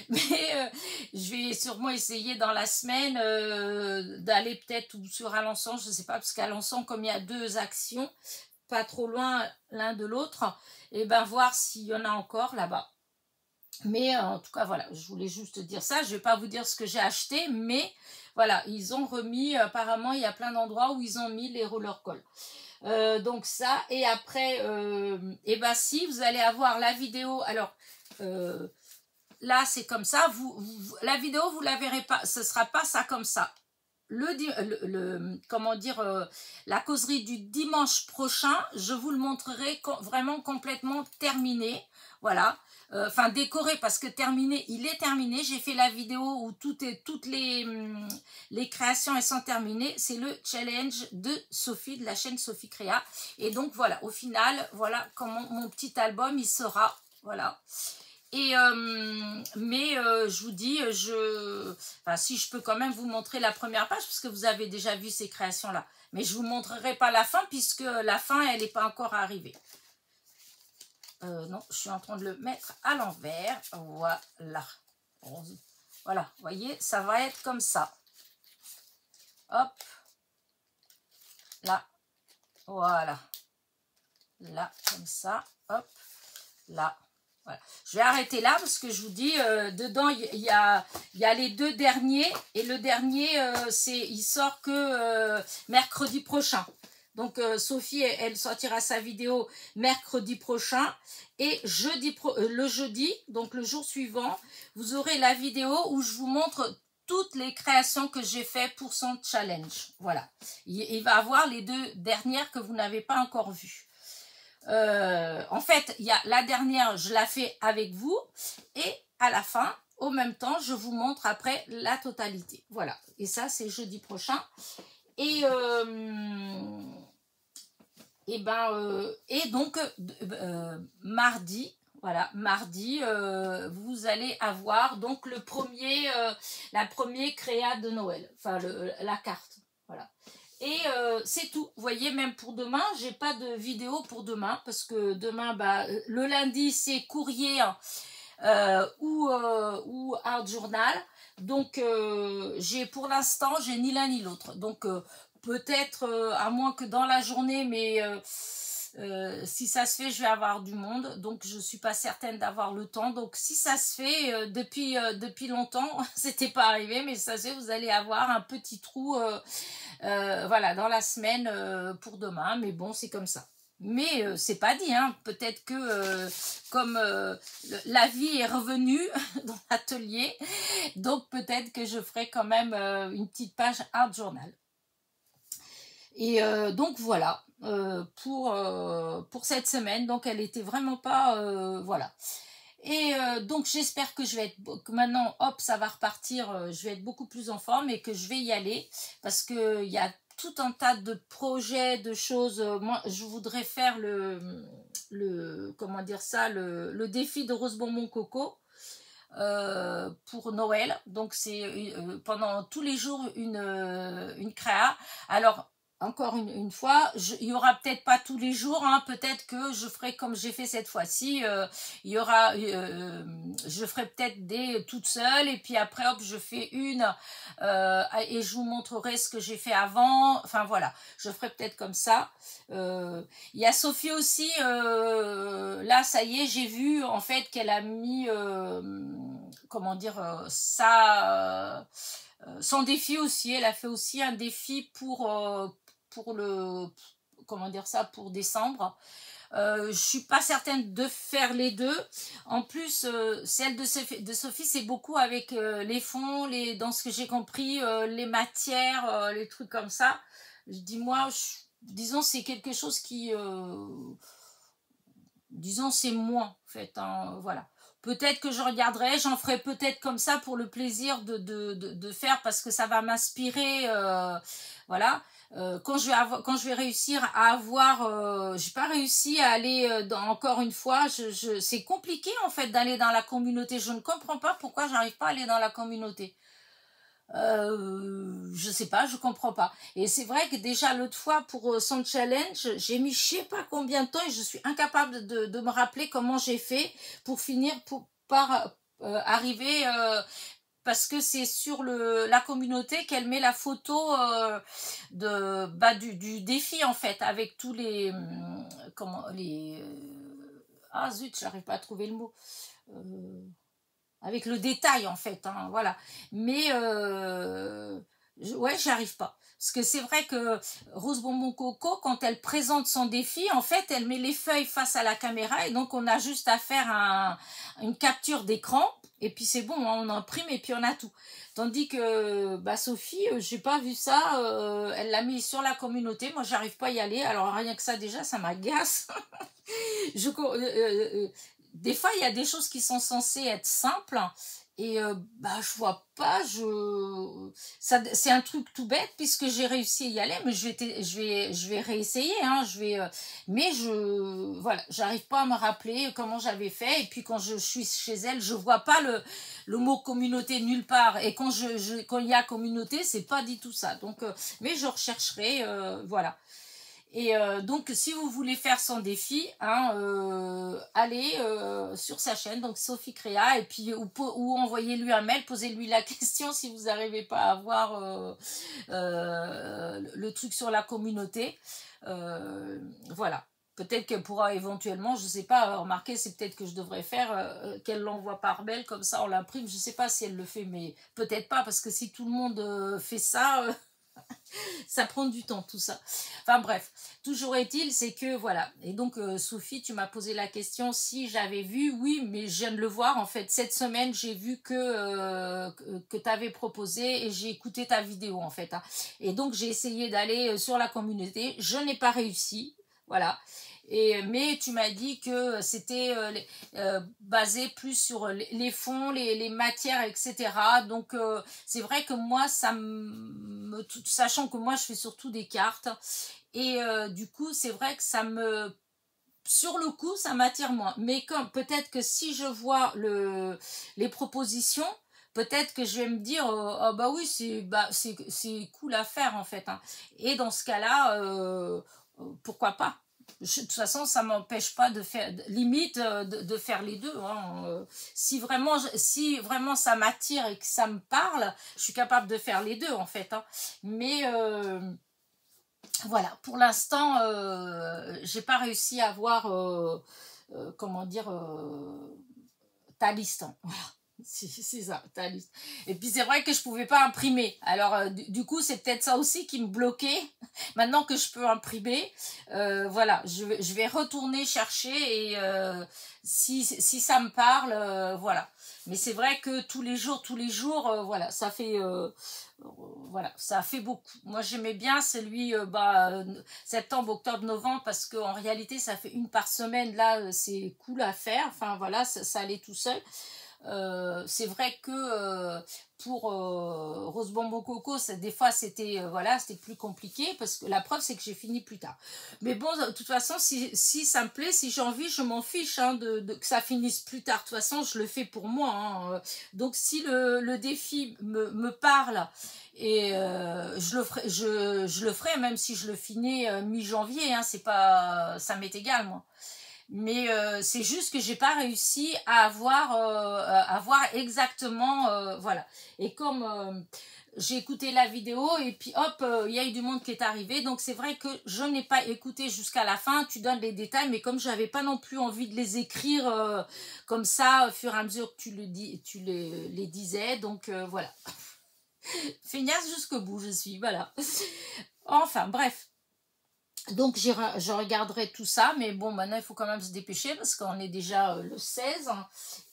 Mais je vais sûrement essayer dans la semaine d'aller peut-être sur Alençon, je ne sais pas, parce qu'Alençon, comme il y a 2 actions, pas trop loin l'un de l'autre, et ben voir s'il y en a encore là-bas. Mais en tout cas, voilà, je voulais juste dire ça. Je ne vais pas vous dire ce que j'ai acheté, mais voilà, ils ont remis, apparemment, il y a plein d'endroits où ils ont mis les roller coll. Donc ça, et après, et ben si, vous allez avoir la vidéo. Alors, là, c'est comme ça. La vidéo, vous la verrez pas. Ce sera pas ça comme ça. Comment dire, la causerie du dimanche prochain, je vous le montrerai vraiment complètement terminé. Voilà. Enfin, décoré, parce que terminé, il est terminé. J'ai fait la vidéo où toutes les créations elles sont terminées. C'est le challenge de Sophie, de la chaîne Sophie Créa. Et donc, voilà, au final, voilà comment mon petit album, il sera. Voilà. Et je vous dis, enfin, si je peux quand même vous montrer la première page, parce que vous avez déjà vu ces créations-là. Mais je ne vous montrerai pas la fin, puisque la fin, elle n'est pas encore arrivée. Non, je suis en train de le mettre à l'envers. Voilà. Voilà, vous voyez, ça va être comme ça. Hop. Là. Voilà. Là, comme ça. Hop. Là. Voilà. Je vais arrêter là parce que je vous dis, dedans, il y a les deux derniers. Et le dernier, il sort que mercredi prochain. Donc, Sophie, elle sortira sa vidéo mercredi prochain. Et le jeudi, donc le jour suivant, vous aurez la vidéo où je vous montre toutes les créations que j'ai fait pour son challenge. Voilà. Il va avoir les deux dernières que vous n'avez pas encore vues. En fait, il y a la dernière, je la fais avec vous. Et à la fin, au même temps, je vous montre après la totalité. Voilà. Et ça, c'est jeudi prochain. Et donc, mardi, voilà, mardi, vous allez avoir donc la première créa de Noël, enfin la carte, voilà. Et c'est tout. Vous voyez, même pour demain, j'ai pas de vidéo pour demain, parce que demain, le lundi, c'est courrier ou art journal. Donc, pour l'instant, j'ai ni l'un ni l'autre. Donc, peut-être, à moins que dans la journée, mais si ça se fait, je vais avoir du monde. Donc, je ne suis pas certaine d'avoir le temps. Donc, si ça se fait, depuis longtemps, c'était pas arrivé, mais ça se fait, vous allez avoir un petit trou voilà, dans la semaine pour demain. Mais bon, c'est comme ça. Mais c'est pas dit, hein. Peut-être que comme la vie est revenue dans l'atelier, donc peut-être que je ferai quand même une petite page art journal. Et donc voilà, pour cette semaine. Donc elle était vraiment pas, voilà. Et donc j'espère que que maintenant, hop, ça va repartir, je vais être beaucoup plus en forme et que je vais y aller, parce qu'il y a tout un tas de projets, de choses. Moi, je voudrais faire comment dire ça, le défi de Rose Bonbon Coco pour Noël. Donc c'est pendant tous les jours une créa. Alors encore une fois, il y aura peut-être pas tous les jours, hein, peut-être que je ferai comme j'ai fait cette fois-ci, il y aura, je ferai peut-être des toute seule, et puis après hop, je fais une et je vous montrerai ce que j'ai fait avant. Enfin voilà, je ferai peut-être comme ça. Il y a Sophie aussi, là ça y est, j'ai vu en fait qu'elle a mis comment dire son défi aussi. Elle a fait aussi un défi pour comment dire ça, pour décembre. Je suis pas certaine de faire les deux. En plus, celle de Sophie, c'est beaucoup avec les fonds, dans ce que j'ai compris, les matières, les trucs comme ça. Je dis moi, disons, c'est quelque chose qui, disons, c'est moins en fait, hein, voilà. Peut-être que je regarderai, j'en ferai peut-être comme ça pour le plaisir de faire, parce que ça va m'inspirer, voilà. Quand je vais réussir à avoir, j'ai pas réussi à aller encore une fois, c'est compliqué en fait d'aller dans la communauté. Je ne comprends pas pourquoi j'arrive pas à aller dans la communauté. Je sais pas, je comprends pas. Et c'est vrai que déjà l'autre fois pour son challenge, j'ai mis je sais pas combien de temps et je suis incapable de me rappeler comment j'ai fait pour finir par arriver, parce que c'est sur la communauté qu'elle met la photo du défi en fait, avec tous les ah zut, j'arrive pas à trouver le mot. Avec le détail en fait, hein, voilà. Mais Ouais, j'y arrive pas. Parce que c'est vrai que Rose Bonbon Coco, quand elle présente son défi, en fait, elle met les feuilles face à la caméra et donc on a juste à faire une capture d'écran et puis c'est bon, hein, on imprime et puis on a tout. Tandis que bah, Sophie, j'ai pas vu ça, elle l'a mis sur la communauté, moi j'arrive pas à y aller, alors rien que ça déjà, ça m'agace. Des fois, il y a des choses qui sont censées être simples et bah je vois pas, c'est un truc tout bête puisque j'ai réussi à y aller, mais je vais réessayer, hein, mais voilà, j'arrive pas à me rappeler comment j'avais fait et puis quand je suis chez elle, je vois pas le mot communauté nulle part et quand il y a communauté, c'est pas du tout ça. Donc, mais je rechercherai, voilà. Et donc, si vous voulez faire son défi, hein, allez sur sa chaîne, donc Sophie Créa, et puis ou envoyez-lui un mail, posez-lui la question si vous n'arrivez pas à avoir le truc sur la communauté. Voilà. Peut-être qu'elle pourra éventuellement, je ne sais pas, remarquer, c'est peut-être que je devrais faire qu'elle l'envoie par mail, comme ça on l'imprime. Je ne sais pas si elle le fait, mais peut-être pas, parce que si tout le monde fait ça, ça prend du temps tout ça. Enfin bref, toujours est-il, c'est que voilà. Et donc Sophie, tu m'as posé la question si j'avais vu. Oui, mais je viens de le voir en fait. Cette semaine, j'ai vu que tu avais proposé et j'ai écouté ta vidéo en fait, hein. Et donc j'ai essayé d'aller sur la communauté. Je n'ai pas réussi. Voilà. Mais tu m'as dit que c'était basé plus sur les fonds, les matières, etc. Donc c'est vrai que moi, sachant que moi je fais surtout des cartes, et du coup c'est vrai que sur le coup ça m'attire moins. Mais peut-être que si je vois les propositions, peut-être que je vais me dire ah bah oui c'est cool à faire en fait, hein. Et dans ce cas-là, pourquoi pas? De toute façon, ça m'empêche pas de faire, limite, de faire les deux, hein. Si vraiment ça m'attire et que ça me parle, je suis capable de faire les deux en fait, hein. Mais voilà, pour l'instant, j'ai pas réussi à avoir, comment dire, ta liste, hein. Voilà. C'est ça, ta liste. Et puis c'est vrai que je pouvais pas imprimer. Alors du coup, c'est peut-être ça aussi qui me bloquait. Maintenant que je peux imprimer, voilà, je vais retourner chercher et si ça me parle, voilà. Mais c'est vrai que tous les jours, voilà, ça fait beaucoup. Moi, j'aimais bien celui septembre, octobre, novembre parce qu'en réalité, ça fait une par semaine. Là, c'est cool à faire. Enfin, voilà, ça allait tout seul. C'est vrai que pour Rose Bonbon Coco, des fois c'était voilà, c'était plus compliqué parce que la preuve c'est que j'ai fini plus tard. Mais bon, de toute façon, si ça me plaît, si j'ai envie, je m'en fiche, hein, que ça finisse plus tard. De toute façon, je le fais pour moi, hein. Donc si le défi me parle et je le ferai même si je le finis mi-janvier, hein, c'est pas, ça m'est égal moi. Mais c'est juste que j'ai pas réussi à avoir exactement voilà. Et comme j'ai écouté la vidéo et puis hop, il y a eu du monde qui est arrivé, donc c'est vrai que je n'ai pas écouté jusqu'à la fin. Tu donnes les détails, mais comme j'avais pas non plus envie de les écrire comme ça au fur et à mesure que tu les disais, donc voilà. Feignasse jusqu'au bout je suis, voilà. Enfin bref. Donc je regarderai tout ça, mais bon, maintenant il faut quand même se dépêcher parce qu'on est déjà le 16.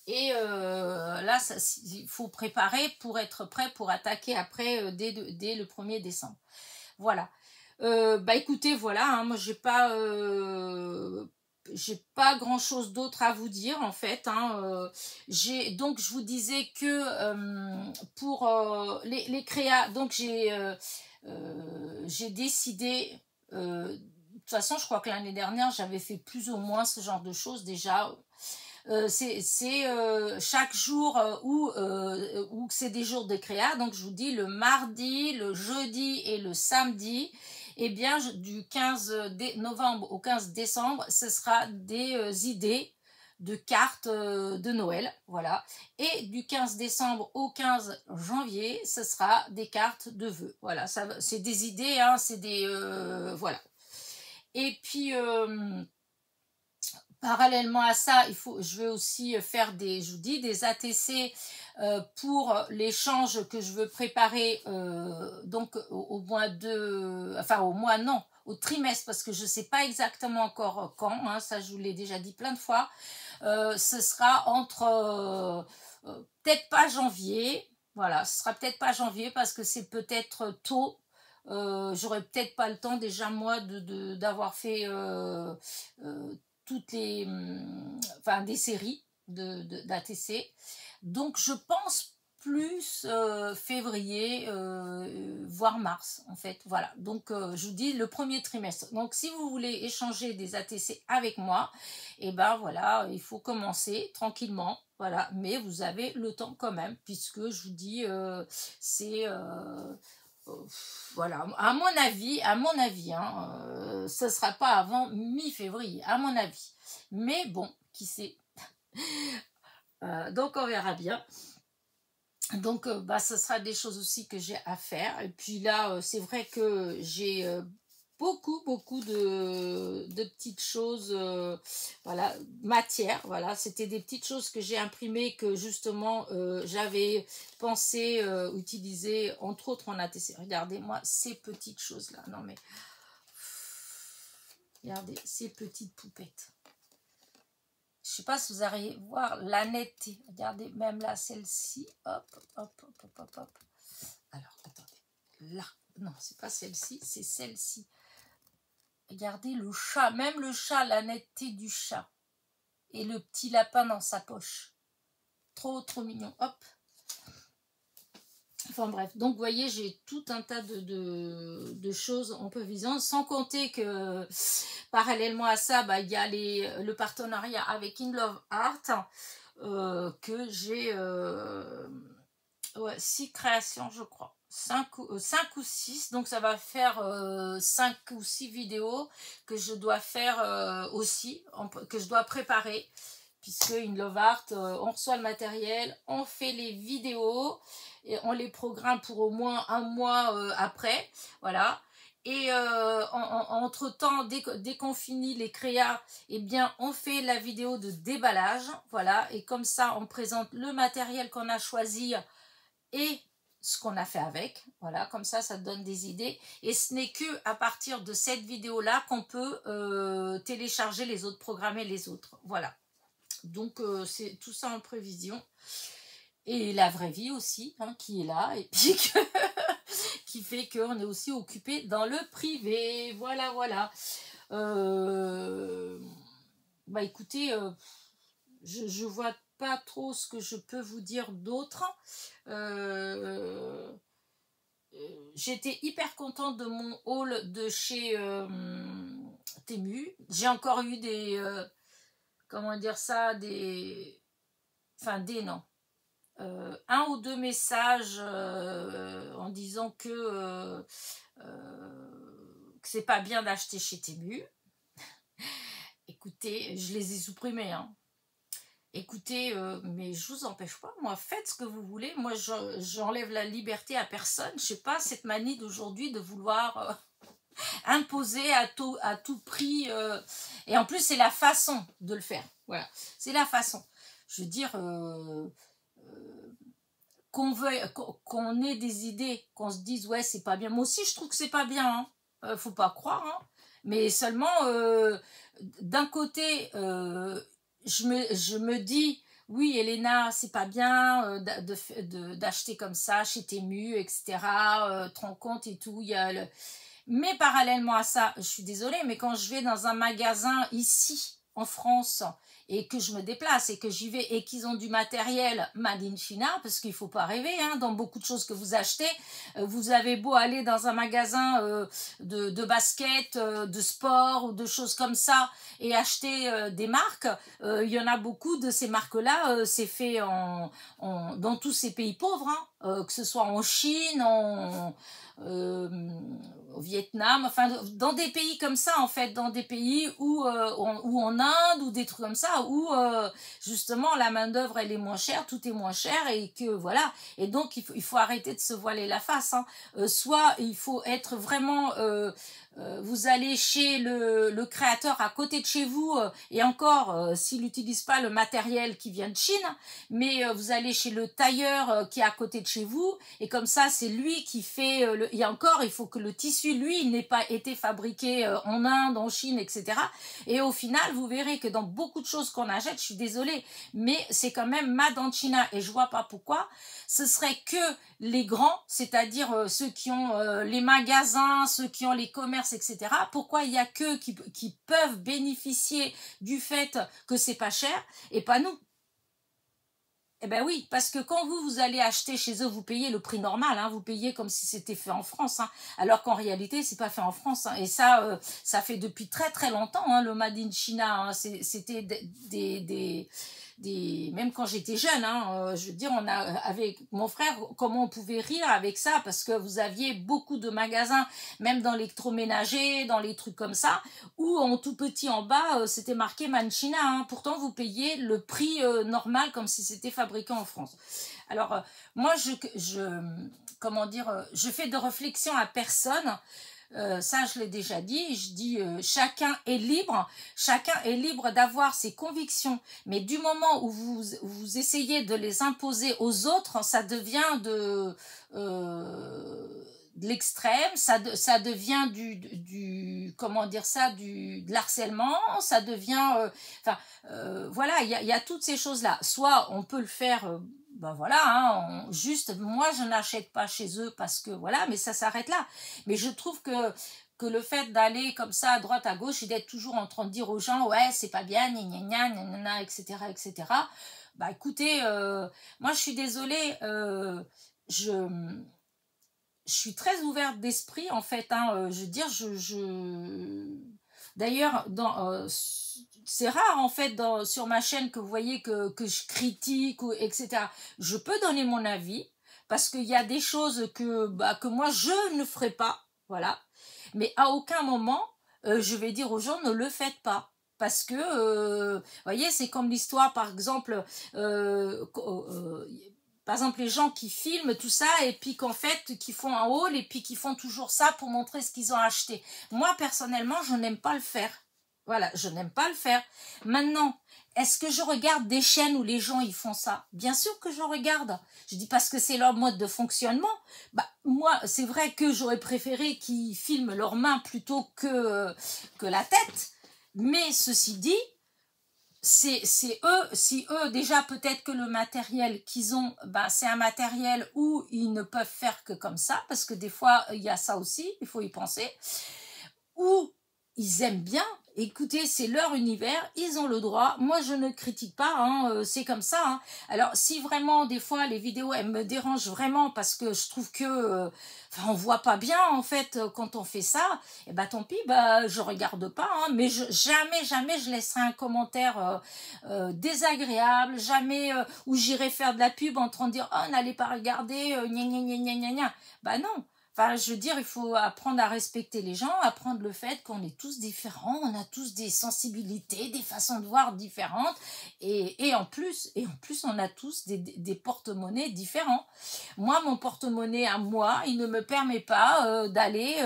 Et là, il faut préparer pour être prêt pour attaquer après dès le 1er décembre. Voilà. Bah écoutez, voilà, hein, moi j'ai pas grand chose d'autre à vous dire en fait, hein. Donc je vous disais que pour les créas, donc j'ai décidé, de toute façon je crois que l'année dernière j'avais fait plus ou moins ce genre de choses déjà. C'est chaque jour où c'est des jours de créa, donc je vous dis le mardi, le jeudi et le samedi, et bien du 15 novembre au 15 décembre, ce sera des idées de cartes de Noël, voilà. Et du 15 décembre au 15 janvier, ce sera des cartes de vœux, voilà. C'est des idées, hein, c'est des voilà. Et puis Parallèlement à ça, je vais aussi faire je vous dis, des ATC pour l'échange que je veux préparer donc au mois de, enfin au mois non, au trimestre, parce que je ne sais pas exactement encore quand, hein, ça je vous l'ai déjà dit plein de fois. Ce sera entre peut-être pas janvier, voilà, ce sera peut-être pas janvier parce que c'est peut-être tôt. J'aurais peut-être pas le temps déjà moi d'avoir fait toutes les enfin des séries d'ATC, donc je pense plus février voire mars en fait, voilà. Donc je vous dis le premier trimestre. Donc si vous voulez échanger des ATC avec moi, et ben voilà, il faut commencer tranquillement, voilà, mais vous avez le temps quand même, puisque je vous dis c'est voilà, à mon avis, hein, ce ne sera pas avant mi-février, à mon avis. Mais bon, qui sait. Donc on verra bien. Donc bah, ce sera des choses aussi que j'ai à faire. Et puis là, c'est vrai que j'ai beaucoup de petites choses, voilà, matière, voilà, c'était des petites choses que j'ai imprimées, que justement j'avais pensé utiliser entre autres en ATC. Regardez-moi ces petites choses là, non mais regardez ces petites poupettes. Je sais pas si vous arrivez à voir la netteté. Regardez, même là, celle-ci. Hop. Alors, attendez. Là. Non, c'est pas celle-ci, c'est celle-ci. Regardez le chat. Même le chat, la netteté du chat. Et le petit lapin dans sa poche. Trop mignon. Hop. Enfin bref, donc vous voyez, j'ai tout un tas de choses en prévision, sans compter que parallèlement à ça, bah, il y a le partenariat avec In Love Art, que j'ai 6 créations, je crois. 5 ou 6, donc ça va faire 5 ou 6 vidéos que je dois faire aussi, que je dois préparer, puisque In Love Art, on reçoit le matériel, on fait les vidéos, et on les programme pour au moins un mois après, voilà. Et entre-temps, dès qu'on finit les créas, eh bien, on fait la vidéo de déballage, voilà. Et comme ça, on présente le matériel qu'on a choisi et ce qu'on a fait avec, voilà. Comme ça, ça donne des idées. Et ce n'est que à partir de cette vidéo-là qu'on peut télécharger les autres, programmer les autres, voilà. Donc, c'est tout ça en prévision. Et la vraie vie aussi, hein, qui est là, et puis qui fait qu'on est aussi occupé dans le privé. Voilà. Bah écoutez, je vois pas trop ce que je peux vous dire d'autre. J'étais hyper contente de mon haul de chez Temu. J'ai encore eu des... comment dire ça, non. Un ou deux messages en disant que c'est pas bien d'acheter chez Temu. Écoutez, je les ai supprimés, hein. Écoutez, mais je vous empêche pas, moi faites ce que vous voulez, moi j'enlève la liberté à personne. Je sais pas, cette manie d'aujourd'hui de vouloir imposer à tout prix, et en plus c'est la façon de le faire, voilà, c'est la façon, je veux dire, qu'on ait des idées, qu'on se dise ouais c'est pas bien, moi aussi je trouve que c'est pas bien, hein. Faut pas croire, hein. Mais seulement d'un côté je me dis oui Elena c'est pas bien d'acheter comme ça chez Temu, etc., te rends compte et tout, il y a mais parallèlement à ça, je suis désolée, mais quand je vais dans un magasin ici en France et que je me déplace et que j'y vais et qu'ils ont du matériel made in China, parce qu'il ne faut pas rêver, hein, dans beaucoup de choses que vous achetez, vous avez beau aller dans un magasin de basket, de sport ou de choses comme ça et acheter des marques, il y en a beaucoup de ces marques-là, c'est fait dans tous ces pays pauvres, hein, que ce soit en Chine, au Vietnam, enfin dans des pays comme ça en fait, dans des pays où en Inde ou des trucs comme ça où justement la main d'œuvre elle est moins chère, tout est moins cher et que voilà, et donc il faut arrêter de se voiler la face, hein. Soit il faut être vraiment vous allez chez le créateur à côté de chez vous, et encore, s'il n'utilise pas le matériel qui vient de Chine, mais vous allez chez le tailleur qui est à côté de chez vous, et comme ça, c'est lui qui fait, et encore, il faut que le tissu, lui, il n'ait pas été fabriqué en Inde, en Chine, etc. Et au final, vous verrez que dans beaucoup de choses qu'on achète, je suis désolée, mais c'est quand même made in China, et je vois pas pourquoi, ce serait que les grands, c'est-à-dire ceux qui ont les magasins, ceux qui ont les commerces, etc. Pourquoi il n'y a qu'eux qui peuvent bénéficier du fait que c'est pas cher et pas nous? Eh ben oui, parce que quand vous allez acheter chez eux, vous payez le prix normal, hein, vous payez comme si c'était fait en France, hein, alors qu'en réalité, c'est pas fait en France, hein, et ça, ça fait depuis très très longtemps, hein, le Made in China, hein, c'était même quand j'étais jeune, hein, je veux dire, on a avec mon frère, comment on pouvait rire avec ça, parce que vous aviez beaucoup de magasins, même dans l'électroménager, dans les trucs comme ça, où en tout petit en bas, c'était marqué Made in China, hein, pourtant vous payez le prix normal comme si c'était fabriqué en France. Alors moi, comment dire, je fais de réflexion à personne. Ça, je l'ai déjà dit, je dis chacun est libre d'avoir ses convictions, mais du moment où vous essayez de les imposer aux autres, ça devient de l'extrême, ça devient comment dire ça, de l'harcèlement, ça devient, voilà, il y a toutes ces choses-là. Soit on peut le faire, ben voilà, hein, juste, moi je n'achète pas chez eux parce que voilà, mais ça s'arrête là. Mais je trouve que le fait d'aller comme ça à droite à gauche et d'être toujours en train de dire aux gens ouais c'est pas bien, gna gna gna gna gna, etc., bah écoutez, moi je suis désolée, je suis très ouverte d'esprit en fait, hein, je veux dire, d'ailleurs, c'est rare en fait sur ma chaîne que vous voyez que je critique, etc. Je peux donner mon avis parce qu'il y a des choses que moi je ne ferai pas, voilà. Mais à aucun moment je vais dire aux gens ne le faites pas. Parce que, vous voyez, c'est comme l'histoire, par exemple, les gens qui filment tout ça et puis qu'en fait, qui font un haul et puis qui font toujours ça pour montrer ce qu'ils ont acheté. Moi, personnellement, je n'aime pas le faire. Voilà, je n'aime pas le faire. Maintenant, est-ce que je regarde des chaînes où les gens ils font ça? Bien sûr que je regarde. Je dis parce que c'est leur mode de fonctionnement. Bah, moi, c'est vrai que j'aurais préféré qu'ils filment leurs mains plutôt que la tête. Mais ceci dit, c'est eux, si eux, déjà peut-être que le matériel qu'ils ont, ben, c'est un matériel où ils ne peuvent faire que comme ça, parce que des fois, il y a ça aussi, il faut y penser, ou ils aiment bien, écoutez, c'est leur univers, ils ont le droit, moi je ne critique pas, hein, c'est comme ça. Hein. Alors si vraiment des fois les vidéos elles me dérangent vraiment parce que je trouve que on voit pas bien en fait quand on fait ça, et bah tant pis, bah je regarde pas, hein, mais jamais je laisserai un commentaire désagréable, jamais où j'irai faire de la pub en train de dire oh n'allez pas regarder, gna gna gna gna gna gna. Bah non. Enfin, je veux dire, il faut apprendre à respecter les gens, apprendre le fait qu'on est tous différents, on a tous des sensibilités, des façons de voir différentes, et en plus, on a tous des porte-monnaies différents. Moi, mon porte-monnaie à moi, il ne me permet pas d'aller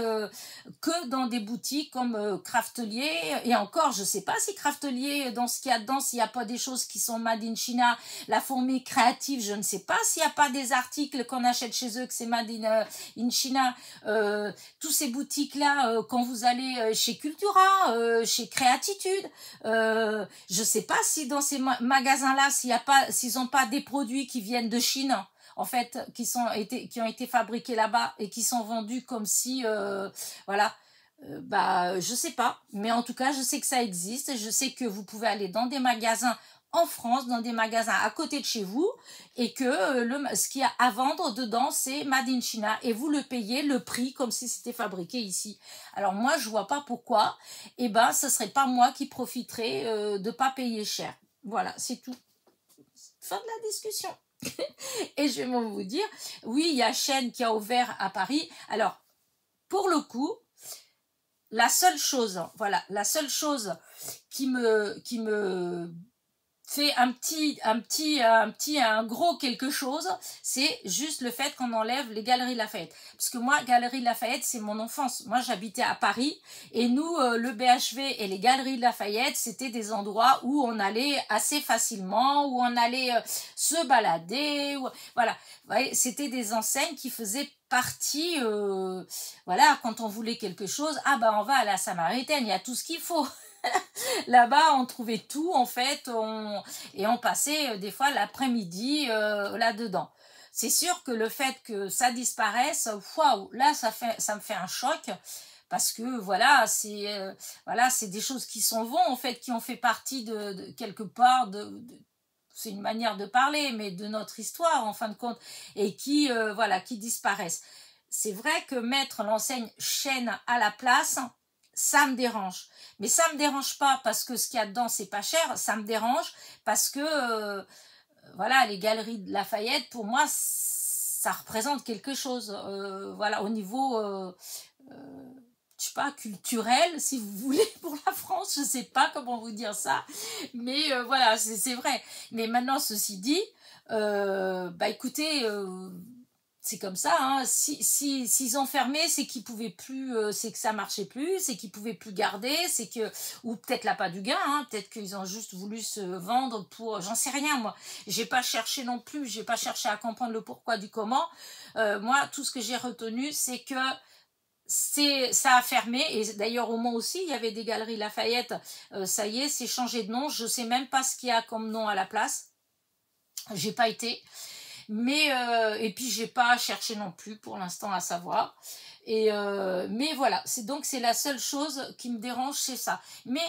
que dans des boutiques comme Craftelier, et encore, je sais pas si Craftelier, dans ce qu'il y a dedans, s'il n'y a pas des choses qui sont made in China, la fourmi créative, je ne sais pas s'il n'y a pas des articles qu'on achète chez eux que c'est made in China. Tous ces boutiques-là, quand vous allez chez Cultura, chez Créatitude, je sais pas si dans ces magasins-là, s'ils n'ont pas des produits qui viennent de Chine, en fait, qui ont été fabriqués là-bas et qui sont vendus comme si, voilà. Bah, je sais pas, mais en tout cas, je sais que ça existe. Je sais que vous pouvez aller dans des magasins en France, dans des magasins à côté de chez vous, et que ce qu'il y a à vendre dedans, c'est Made in China, et vous le payez le prix comme si c'était fabriqué ici. Alors moi, je vois pas pourquoi, et ben, ce serait pas moi qui profiterais de pas payer cher. Voilà, c'est tout. Fin de la discussion. Et je vais vous dire, oui, il y a Shein qui a ouvert à Paris. Alors, pour le coup, la seule chose qui me fait un gros quelque chose, c'est juste le fait qu'on enlève les Galeries Lafayette. Parce que moi, Galeries Lafayette, c'est mon enfance. Moi, j'habitais à Paris et nous, le BHV et les Galeries Lafayette, c'était des endroits où on allait assez facilement, où on allait se balader. Voilà, c'était des enseignes qui faisaient partie, voilà, quand on voulait quelque chose, ah ben on va à la Samaritaine, il y a tout ce qu'il faut. Là-bas, on trouvait tout, en fait, et on passait des fois l'après-midi là-dedans. C'est sûr que le fait que ça disparaisse, waouh, là, ça me fait un choc, parce que voilà, c'est des choses qui s'en vont, en fait, qui ont fait partie de quelque part c'est une manière de parler, mais de notre histoire, en fin de compte, et qui, voilà, qui disparaissent. C'est vrai que mettre l'enseigne chaîne à la place, ça me dérange. Mais ça me dérange pas parce que ce qu'il y a dedans, c'est pas cher. Ça me dérange parce que, voilà, les Galeries de Lafayette, pour moi, ça représente quelque chose. Voilà, au niveau, je sais pas, culturel, si vous voulez, pour la France. Je sais pas comment vous dire ça. Mais voilà, c'est vrai. Mais maintenant, ceci dit, bah écoutez... c'est comme ça, hein. S'ils ont fermé, c'est qu'ils pouvaient plus, c'est que ça marchait plus, c'est qu'ils pouvaient plus garder, c'est que, ou peut-être là pas du gain, hein, peut-être qu'ils ont juste voulu se vendre pour, j'en sais rien moi. J'ai pas cherché non plus, j'ai pas cherché à comprendre le pourquoi du comment. Moi, tout ce que j'ai retenu, c'est que ça a fermé, et d'ailleurs au Mans aussi il y avait des Galeries Lafayette, ça y est, c'est changé de nom, je sais même pas ce qu'il y a comme nom à la place, j'ai pas été. Mais et puis j'ai pas cherché non plus pour l'instant à savoir, et mais voilà, c'est la seule chose qui me dérange, c'est ça. Mais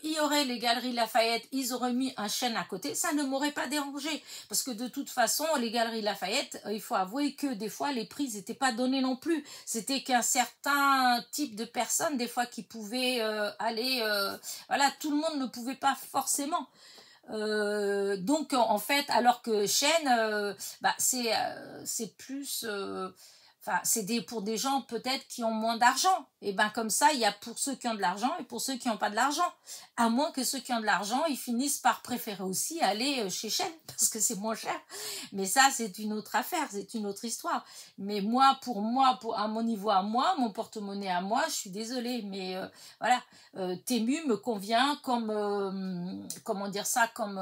il y aurait les Galeries Lafayette, ils auraient mis un chêne à côté, ça ne m'aurait pas dérangé, parce que de toute façon les Galeries Lafayette, il faut avouer que des fois les prix n'étaient pas donnés non plus, c'était qu'un certain type de personnes des fois qui pouvaient aller, voilà, tout le monde ne pouvait pas forcément. Donc en fait, alors que Chêne, bah, c'est plus, enfin c'est pour des gens peut-être qui ont moins d'argent, et ben comme ça il y a pour ceux qui ont de l'argent et pour ceux qui n'ont pas de l'argent, à moins que ceux qui ont de l'argent ils finissent par préférer aussi aller chez Chêne parce que c'est moins cher, mais ça c'est une autre affaire, c'est une autre histoire. Mais moi à mon niveau, à moi, mon porte-monnaie à moi, je suis désolée, mais voilà, Temu me convient comme, comment dire ça, comme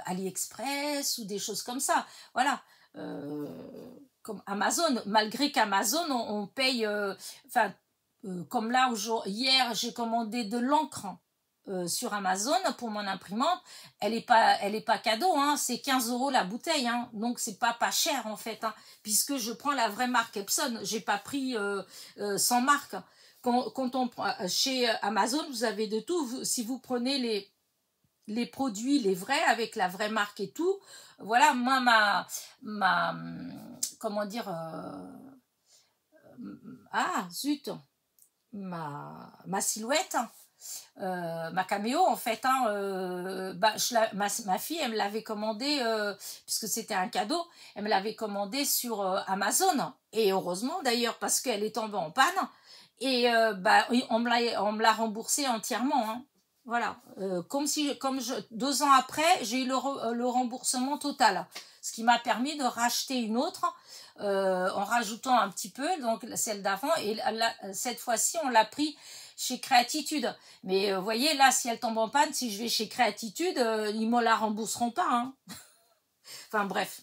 AliExpress ou des choses comme ça, voilà. Comme Amazon, malgré qu'Amazon on paye, enfin, comme là hier j'ai commandé de l'encre sur Amazon pour mon imprimante, elle est pas cadeau, hein, c'est 15 € la bouteille, hein, donc c'est pas cher en fait, hein, puisque je prends la vraie marque Epson, j'ai pas pris sans marque. Quand on prend chez Amazon, vous avez de tout. Si vous prenez les produits, les vrais, avec la vraie marque et tout, voilà, moi, comment dire, ah, zut, ma silhouette, ma caméo, en fait, hein, bah, ma fille, elle me l'avait commandé, puisque c'était un cadeau, elle me l'avait commandé sur Amazon, et heureusement d'ailleurs, parce qu'elle est tombée en panne, et bah, on me l'a remboursé entièrement, hein. Voilà, 2 ans après, j'ai eu le remboursement total, ce qui m'a permis de racheter une autre en rajoutant un petit peu, donc celle d'avant, et cette fois-ci, on l'a pris chez Créatitude. Mais vous voyez, là, si elle tombe en panne, si je vais chez Créatitude, ils me la rembourseront pas, hein. Enfin bref.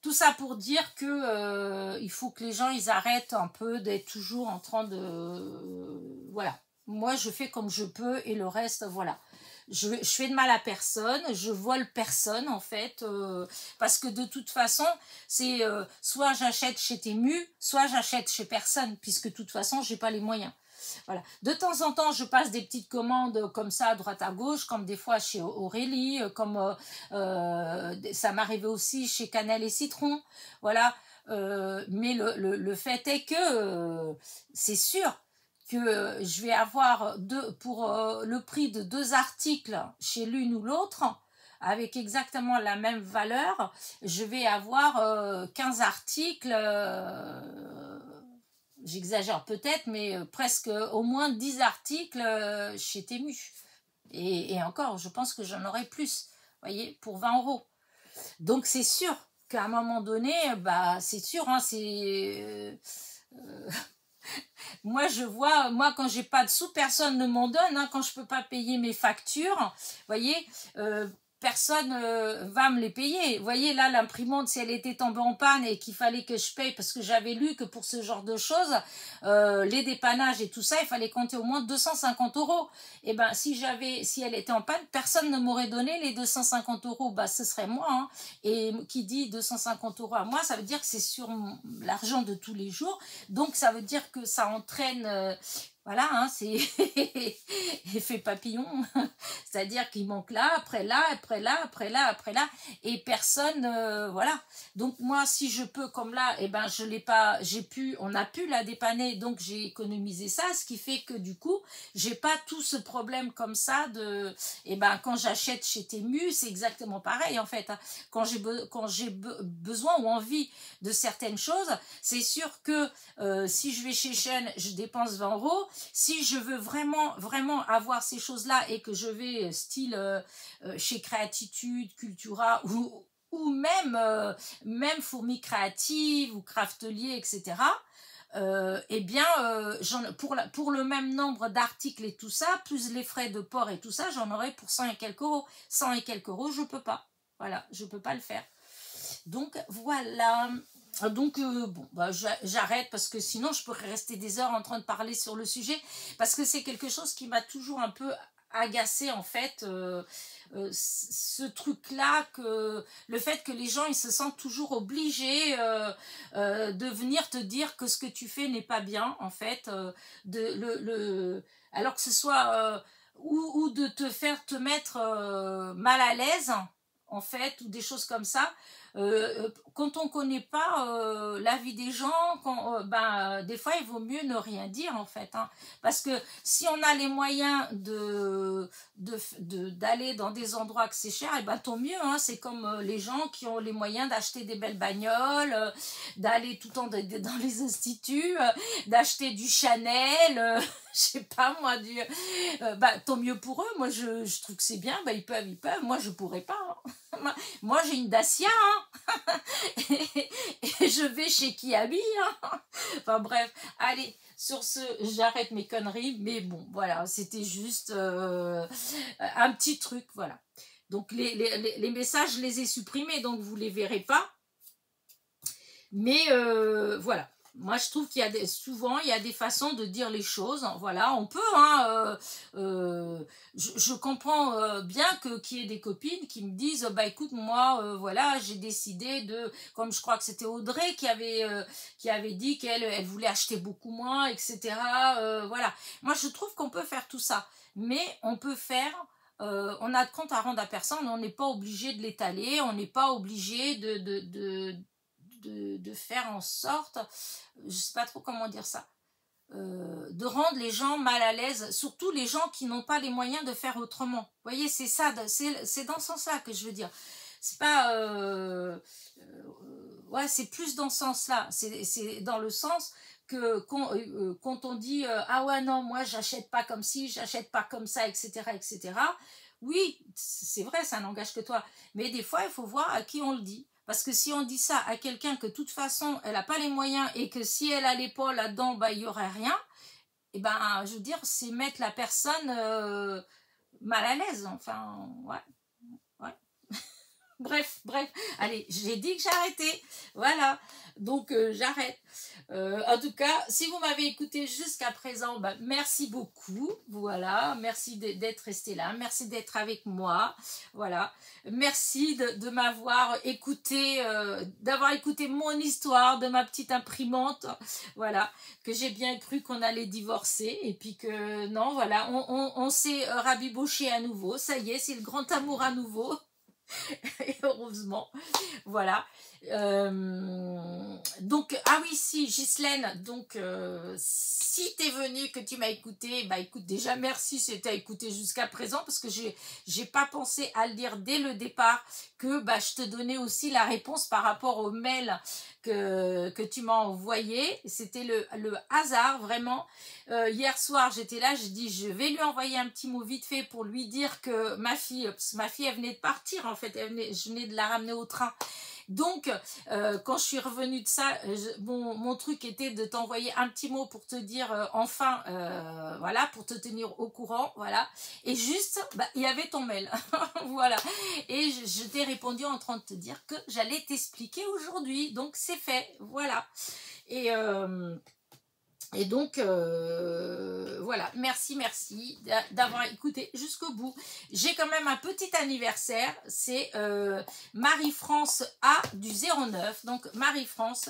Tout ça pour dire que il faut que les gens, ils arrêtent un peu d'être toujours en train de... voilà. Moi, je fais comme je peux et le reste, voilà. Je fais de mal à personne, je vole personne en fait, parce que de toute façon, c'est soit j'achète chez Temu, soit j'achète chez personne, puisque de toute façon, j'ai pas les moyens. Voilà. De temps en temps, je passe des petites commandes comme ça à droite à gauche, comme des fois chez Aurélie, comme ça m'arrivait aussi chez Cannelle et Citron. Voilà. Mais le fait est que c'est sûr que je vais avoir pour le prix de 2 articles chez l'une ou l'autre, avec exactement la même valeur, je vais avoir 15 articles, j'exagère peut-être, mais presque au moins 10 articles chez Temu. Et encore, je pense que j'en aurai plus, vous voyez, pour 20 €. Donc c'est sûr qu'à un moment donné, bah c'est sûr, hein, moi je vois, moi quand j'ai pas de sous, personne ne m'en donne, hein, quand je peux pas payer mes factures, vous voyez, personne va me les payer. Vous voyez, là, l'imprimante, si elle était tombée en panne et qu'il fallait que je paye, parce que j'avais lu que pour ce genre de choses, les dépannages et tout ça, il fallait compter au moins 250 €. Et ben, si elle était en panne, personne ne m'aurait donné les 250 €. Bah, ce serait moi, hein. Et qui dit 250 € à moi, ça veut dire que c'est sur l'argent de tous les jours. Donc, ça veut dire que ça entraîne... voilà, hein, c'est effet papillon, c'est-à-dire qu'il manque là, après là, après là, après là, après là, et personne, voilà. Donc moi, si je peux, comme là, eh ben je l'ai pas, on a pu la dépanner, donc j'ai économisé ça, ce qui fait que du coup, j'ai pas tout ce problème comme ça de, eh ben quand j'achète chez Temu, c'est exactement pareil en fait. Hein. Quand j'ai besoin ou envie de certaines choses, c'est sûr que si je vais chez Shein, je dépense 20 €. Si je veux vraiment, vraiment avoir ces choses-là et que je vais style chez Créatitude, Cultura ou même Fourmi Créative ou Craftelier, etc., eh bien, pour le même nombre d'articles et tout ça, plus les frais de port et tout ça, j'en aurai pour 100 et quelques euros. 100 et quelques euros, je peux pas. Voilà, je peux pas le faire. Donc, voilà. Donc, bon, bah, j'arrête parce que sinon, je pourrais rester des heures en train de parler sur le sujet parce que c'est quelque chose qui m'a toujours un peu agacé en fait. Ce truc-là, le fait que les gens ils se sentent toujours obligés de venir te dire que ce que tu fais n'est pas bien en fait, alors que ce soit ou de te faire te mettre mal à l'aise en fait, ou des choses comme ça. Quand on connaît pas la vie des gens, des fois il vaut mieux ne rien dire en fait, hein. Parce que si on a les moyens d'aller dans des endroits que c'est cher, et ben tant mieux, hein. C'est comme les gens qui ont les moyens d'acheter des belles bagnoles, d'aller tout le temps dans les instituts, d'acheter du Chanel, je sais pas moi, tant mieux pour eux. Moi je trouve que c'est bien, ils peuvent, moi je pourrais pas, hein. Moi j'ai une Dacia, hein. et je vais chez Kiabi, hein. Enfin bref, allez, sur ce, j'arrête mes conneries, mais bon, voilà, c'était juste un petit truc, voilà. Donc les messages, je les ai supprimés, donc vous les verrez pas. Mais voilà. Moi, je trouve qu'il y a souvent, il y a des façons de dire les choses. Voilà, on peut. Hein, je comprends bien qu'il y ait des copines qui me disent, bah écoute, moi, voilà, j'ai décidé de, comme je crois que c'était Audrey qui avait dit qu'elle voulait acheter beaucoup moins, etc. Voilà. Moi, je trouve qu'on peut faire tout ça, mais on peut faire. On a de compte à rendre à personne. On n'est pas obligé de l'étaler. On n'est pas obligé de faire en sorte, je sais pas trop comment dire ça, de rendre les gens mal à l'aise, surtout les gens qui n'ont pas les moyens de faire autrement. Vous voyez, c'est ça, c'est dans ce sens-là que je veux dire. C'est pas, ouais, c'est plus dans ce sens-là. C'est dans le sens que quand on dit ah ouais non, moi j'achète pas comme ci, j'achète pas comme ça, etc., etc. Oui, c'est vrai, ça n'engage que toi. Mais des fois, il faut voir à qui on le dit. Parce que si on dit ça à quelqu'un que de toute façon, elle n'a pas les moyens et que si elle a l'épaule là-dedans, il n'y aurait rien, et ben, je veux dire, c'est mettre la personne mal à l'aise. Enfin, ouais. Bref, allez, j'ai dit que j'arrêtais, voilà, donc j'arrête. En tout cas, si vous m'avez écouté jusqu'à présent, merci beaucoup, voilà, merci d'être resté là, merci d'être avec moi, voilà, merci de m'avoir écouté, d'avoir écouté mon histoire de ma petite imprimante, voilà, que j'ai bien cru qu'on allait divorcer, et puis que non, voilà, on s'est rabiboché à nouveau, ça y est, c'est le grand amour à nouveau. Et heureusement, voilà. Donc, ah oui, si, Ghislaine, donc, si t'es venue, que tu m'as écouté, bah écoute, déjà, merci si t'as écouté jusqu'à présent, parce que j'ai pas pensé à le dire dès le départ, que bah, je te donnais aussi la réponse par rapport au mail que tu m'as envoyé. C'était le hasard, vraiment. Hier soir, j'étais là, je dis, je vais lui envoyer un petit mot vite fait pour lui dire que ma fille, parce que ma fille, elle venait de partir, en fait, je venais de la ramener au train. Donc, quand je suis revenue de ça, mon truc était de t'envoyer un petit mot pour te dire enfin, voilà, pour te tenir au courant, voilà. Et juste, bah, il y avait ton mail, voilà. Et je t'ai répondu en train de te dire que j'allais t'expliquer aujourd'hui. Donc, c'est fait, voilà. Et donc, voilà, merci d'avoir écouté jusqu'au bout. J'ai quand même un petit anniversaire, c'est Marie-France A du 09. Donc, Marie-France,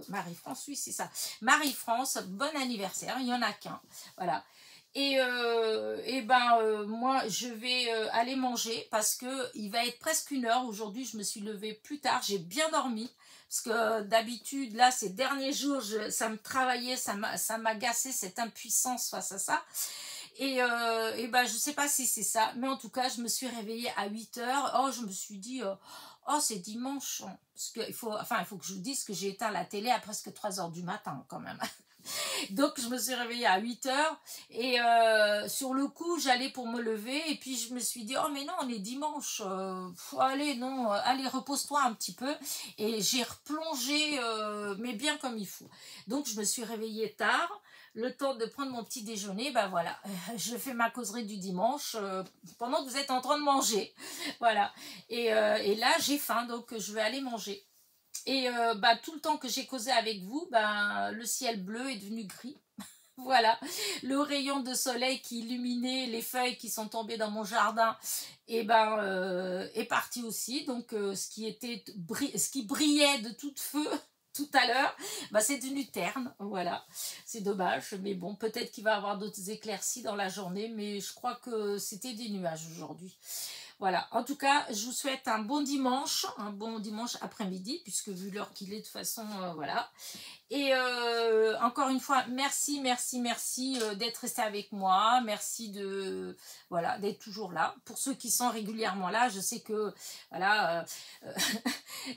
Marie-France, oui, c'est ça. Marie-France, bon anniversaire, il n'y en a qu'un, voilà. Et moi, je vais aller manger parce que il va être presque 1h. Aujourd'hui, je me suis levée plus tard, j'ai bien dormi. Parce que d'habitude, là, ces derniers jours, ça me travaillait, ça m'agaçait cette impuissance face à ça. Et je sais pas si c'est ça, mais en tout cas, je me suis réveillée à 8h. Oh, je me suis dit, oh, c'est dimanche. Parce qu'il faut que je vous dise que j'ai éteint la télé à presque 3h du matin, quand même. Donc, je me suis réveillée à 8h et sur le coup, j'allais pour me lever et puis je me suis dit, oh mais non, on est dimanche, allez, non, allez, repose-toi un petit peu. Et j'ai replongé, mais bien comme il faut. Donc, je me suis réveillée tard. Le temps de prendre mon petit déjeuner, ben voilà, je fais ma causerie du dimanche pendant que vous êtes en train de manger. Voilà. Et là, j'ai faim, donc je vais aller manger. Et tout le temps que j'ai causé avec vous, le ciel bleu est devenu gris. Voilà, le rayon de soleil qui illuminait les feuilles qui sont tombées dans mon jardin est parti aussi. Donc ce qui brillait de tout feu tout à l'heure, c'est devenu terne. Voilà, c'est dommage, mais bon, peut-être qu'il va y avoir d'autres éclaircies dans la journée, mais je crois que c'était des nuages aujourd'hui. Voilà, en tout cas, je vous souhaite un bon dimanche après-midi, puisque vu l'heure qu'il est, de toute façon, voilà. Et encore une fois, merci d'être resté avec moi. Merci d'être toujours là. Pour ceux qui sont régulièrement là, je sais que voilà,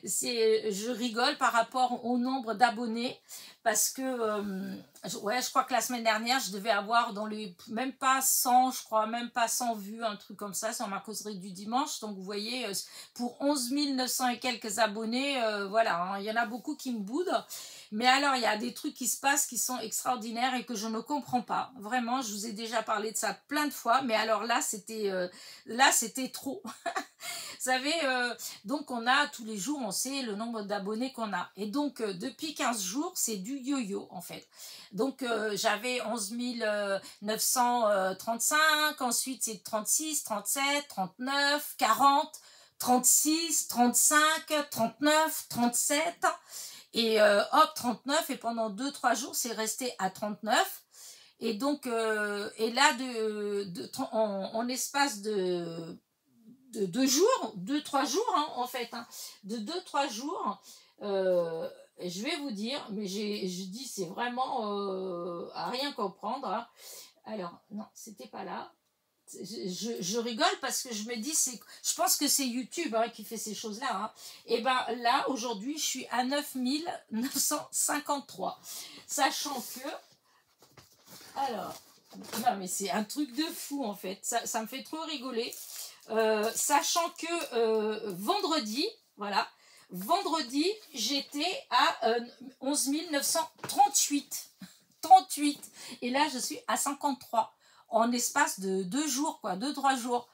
je rigole par rapport au nombre d'abonnés parce que je crois que la semaine dernière, je devais avoir même pas 100, je crois, même pas 100 vues, un truc comme ça sur ma causerie du dimanche. Donc vous voyez, pour 11 900 et quelques abonnés, voilà, hein, il y en a beaucoup qui me boudent. Mais alors, il y a des trucs qui se passent qui sont extraordinaires et que je ne comprends pas. Vraiment, je vous ai déjà parlé de ça plein de fois, mais alors là, c'était trop. Vous savez, donc on a tous les jours, on sait le nombre d'abonnés qu'on a. Et donc, depuis 15 jours, c'est du yo-yo, en fait. Donc, j'avais 11 935, ensuite c'est 36, 37, 39, 40, 36, 35, 39, 37... Et hop, 39, et pendant 2-3 jours, c'est resté à 39. Et donc, et là, en espace de 2 jours, 2-3 jours, hein, en fait, hein, de 2-3 jours, je vais vous dire, mais je dis, c'est vraiment à rien comprendre. Hein. Alors, non, c'était pas là. Je rigole parce que je me dis, je pense que c'est YouTube qui fait ces choses-là. Hein. Et là, aujourd'hui, je suis à 9 953. Sachant que... Alors, non mais c'est un truc de fou en fait. Ça me fait trop rigoler. Sachant que vendredi, voilà, vendredi, j'étais à 11 938. 38. Et là, je suis à 53. En espace de 2 jours, quoi, 2-3 jours.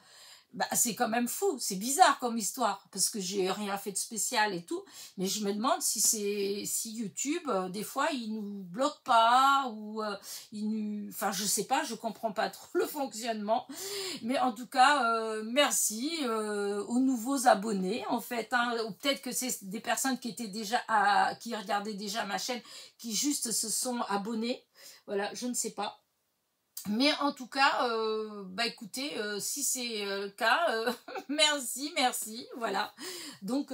C'est quand même fou, c'est bizarre comme histoire, parce que j'ai rien fait de spécial et tout, mais je me demande si YouTube, des fois, il nous bloque pas, ou enfin, je sais pas, je comprends pas trop le fonctionnement, mais en tout cas, merci aux nouveaux abonnés, en fait, hein, ou peut-être que c'est des personnes qui qui regardaient déjà ma chaîne, qui juste se sont abonnés, voilà, je ne sais pas. Mais en tout cas, bah écoutez, si c'est le cas, merci, voilà. Donc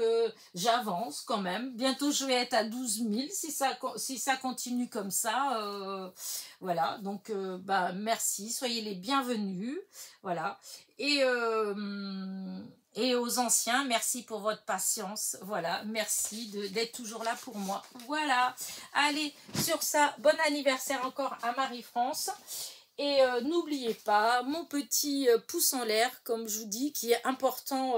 j'avance quand même. Bientôt je vais être à 12 000 si ça continue comme ça. Voilà, donc bah merci, soyez les bienvenus. Voilà. Et, et aux anciens, merci pour votre patience. Voilà, merci d'être toujours là pour moi. Voilà. Allez, sur ça, bon anniversaire encore à Marie-France. Et n'oubliez pas, mon petit pouce en l'air, comme je vous dis, qui est important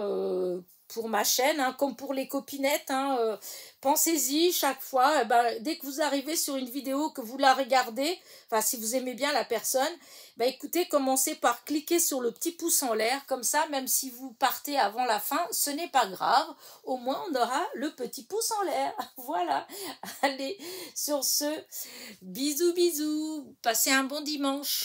pour ma chaîne, hein, comme pour les copinettes. Hein, pensez-y chaque fois, dès que vous arrivez sur une vidéo, que vous la regardez, enfin si vous aimez bien la personne, écoutez, commencez par cliquer sur le petit pouce en l'air, comme ça, même si vous partez avant la fin, ce n'est pas grave, au moins on aura le petit pouce en l'air. Voilà, allez, sur ce, bisous, passez un bon dimanche.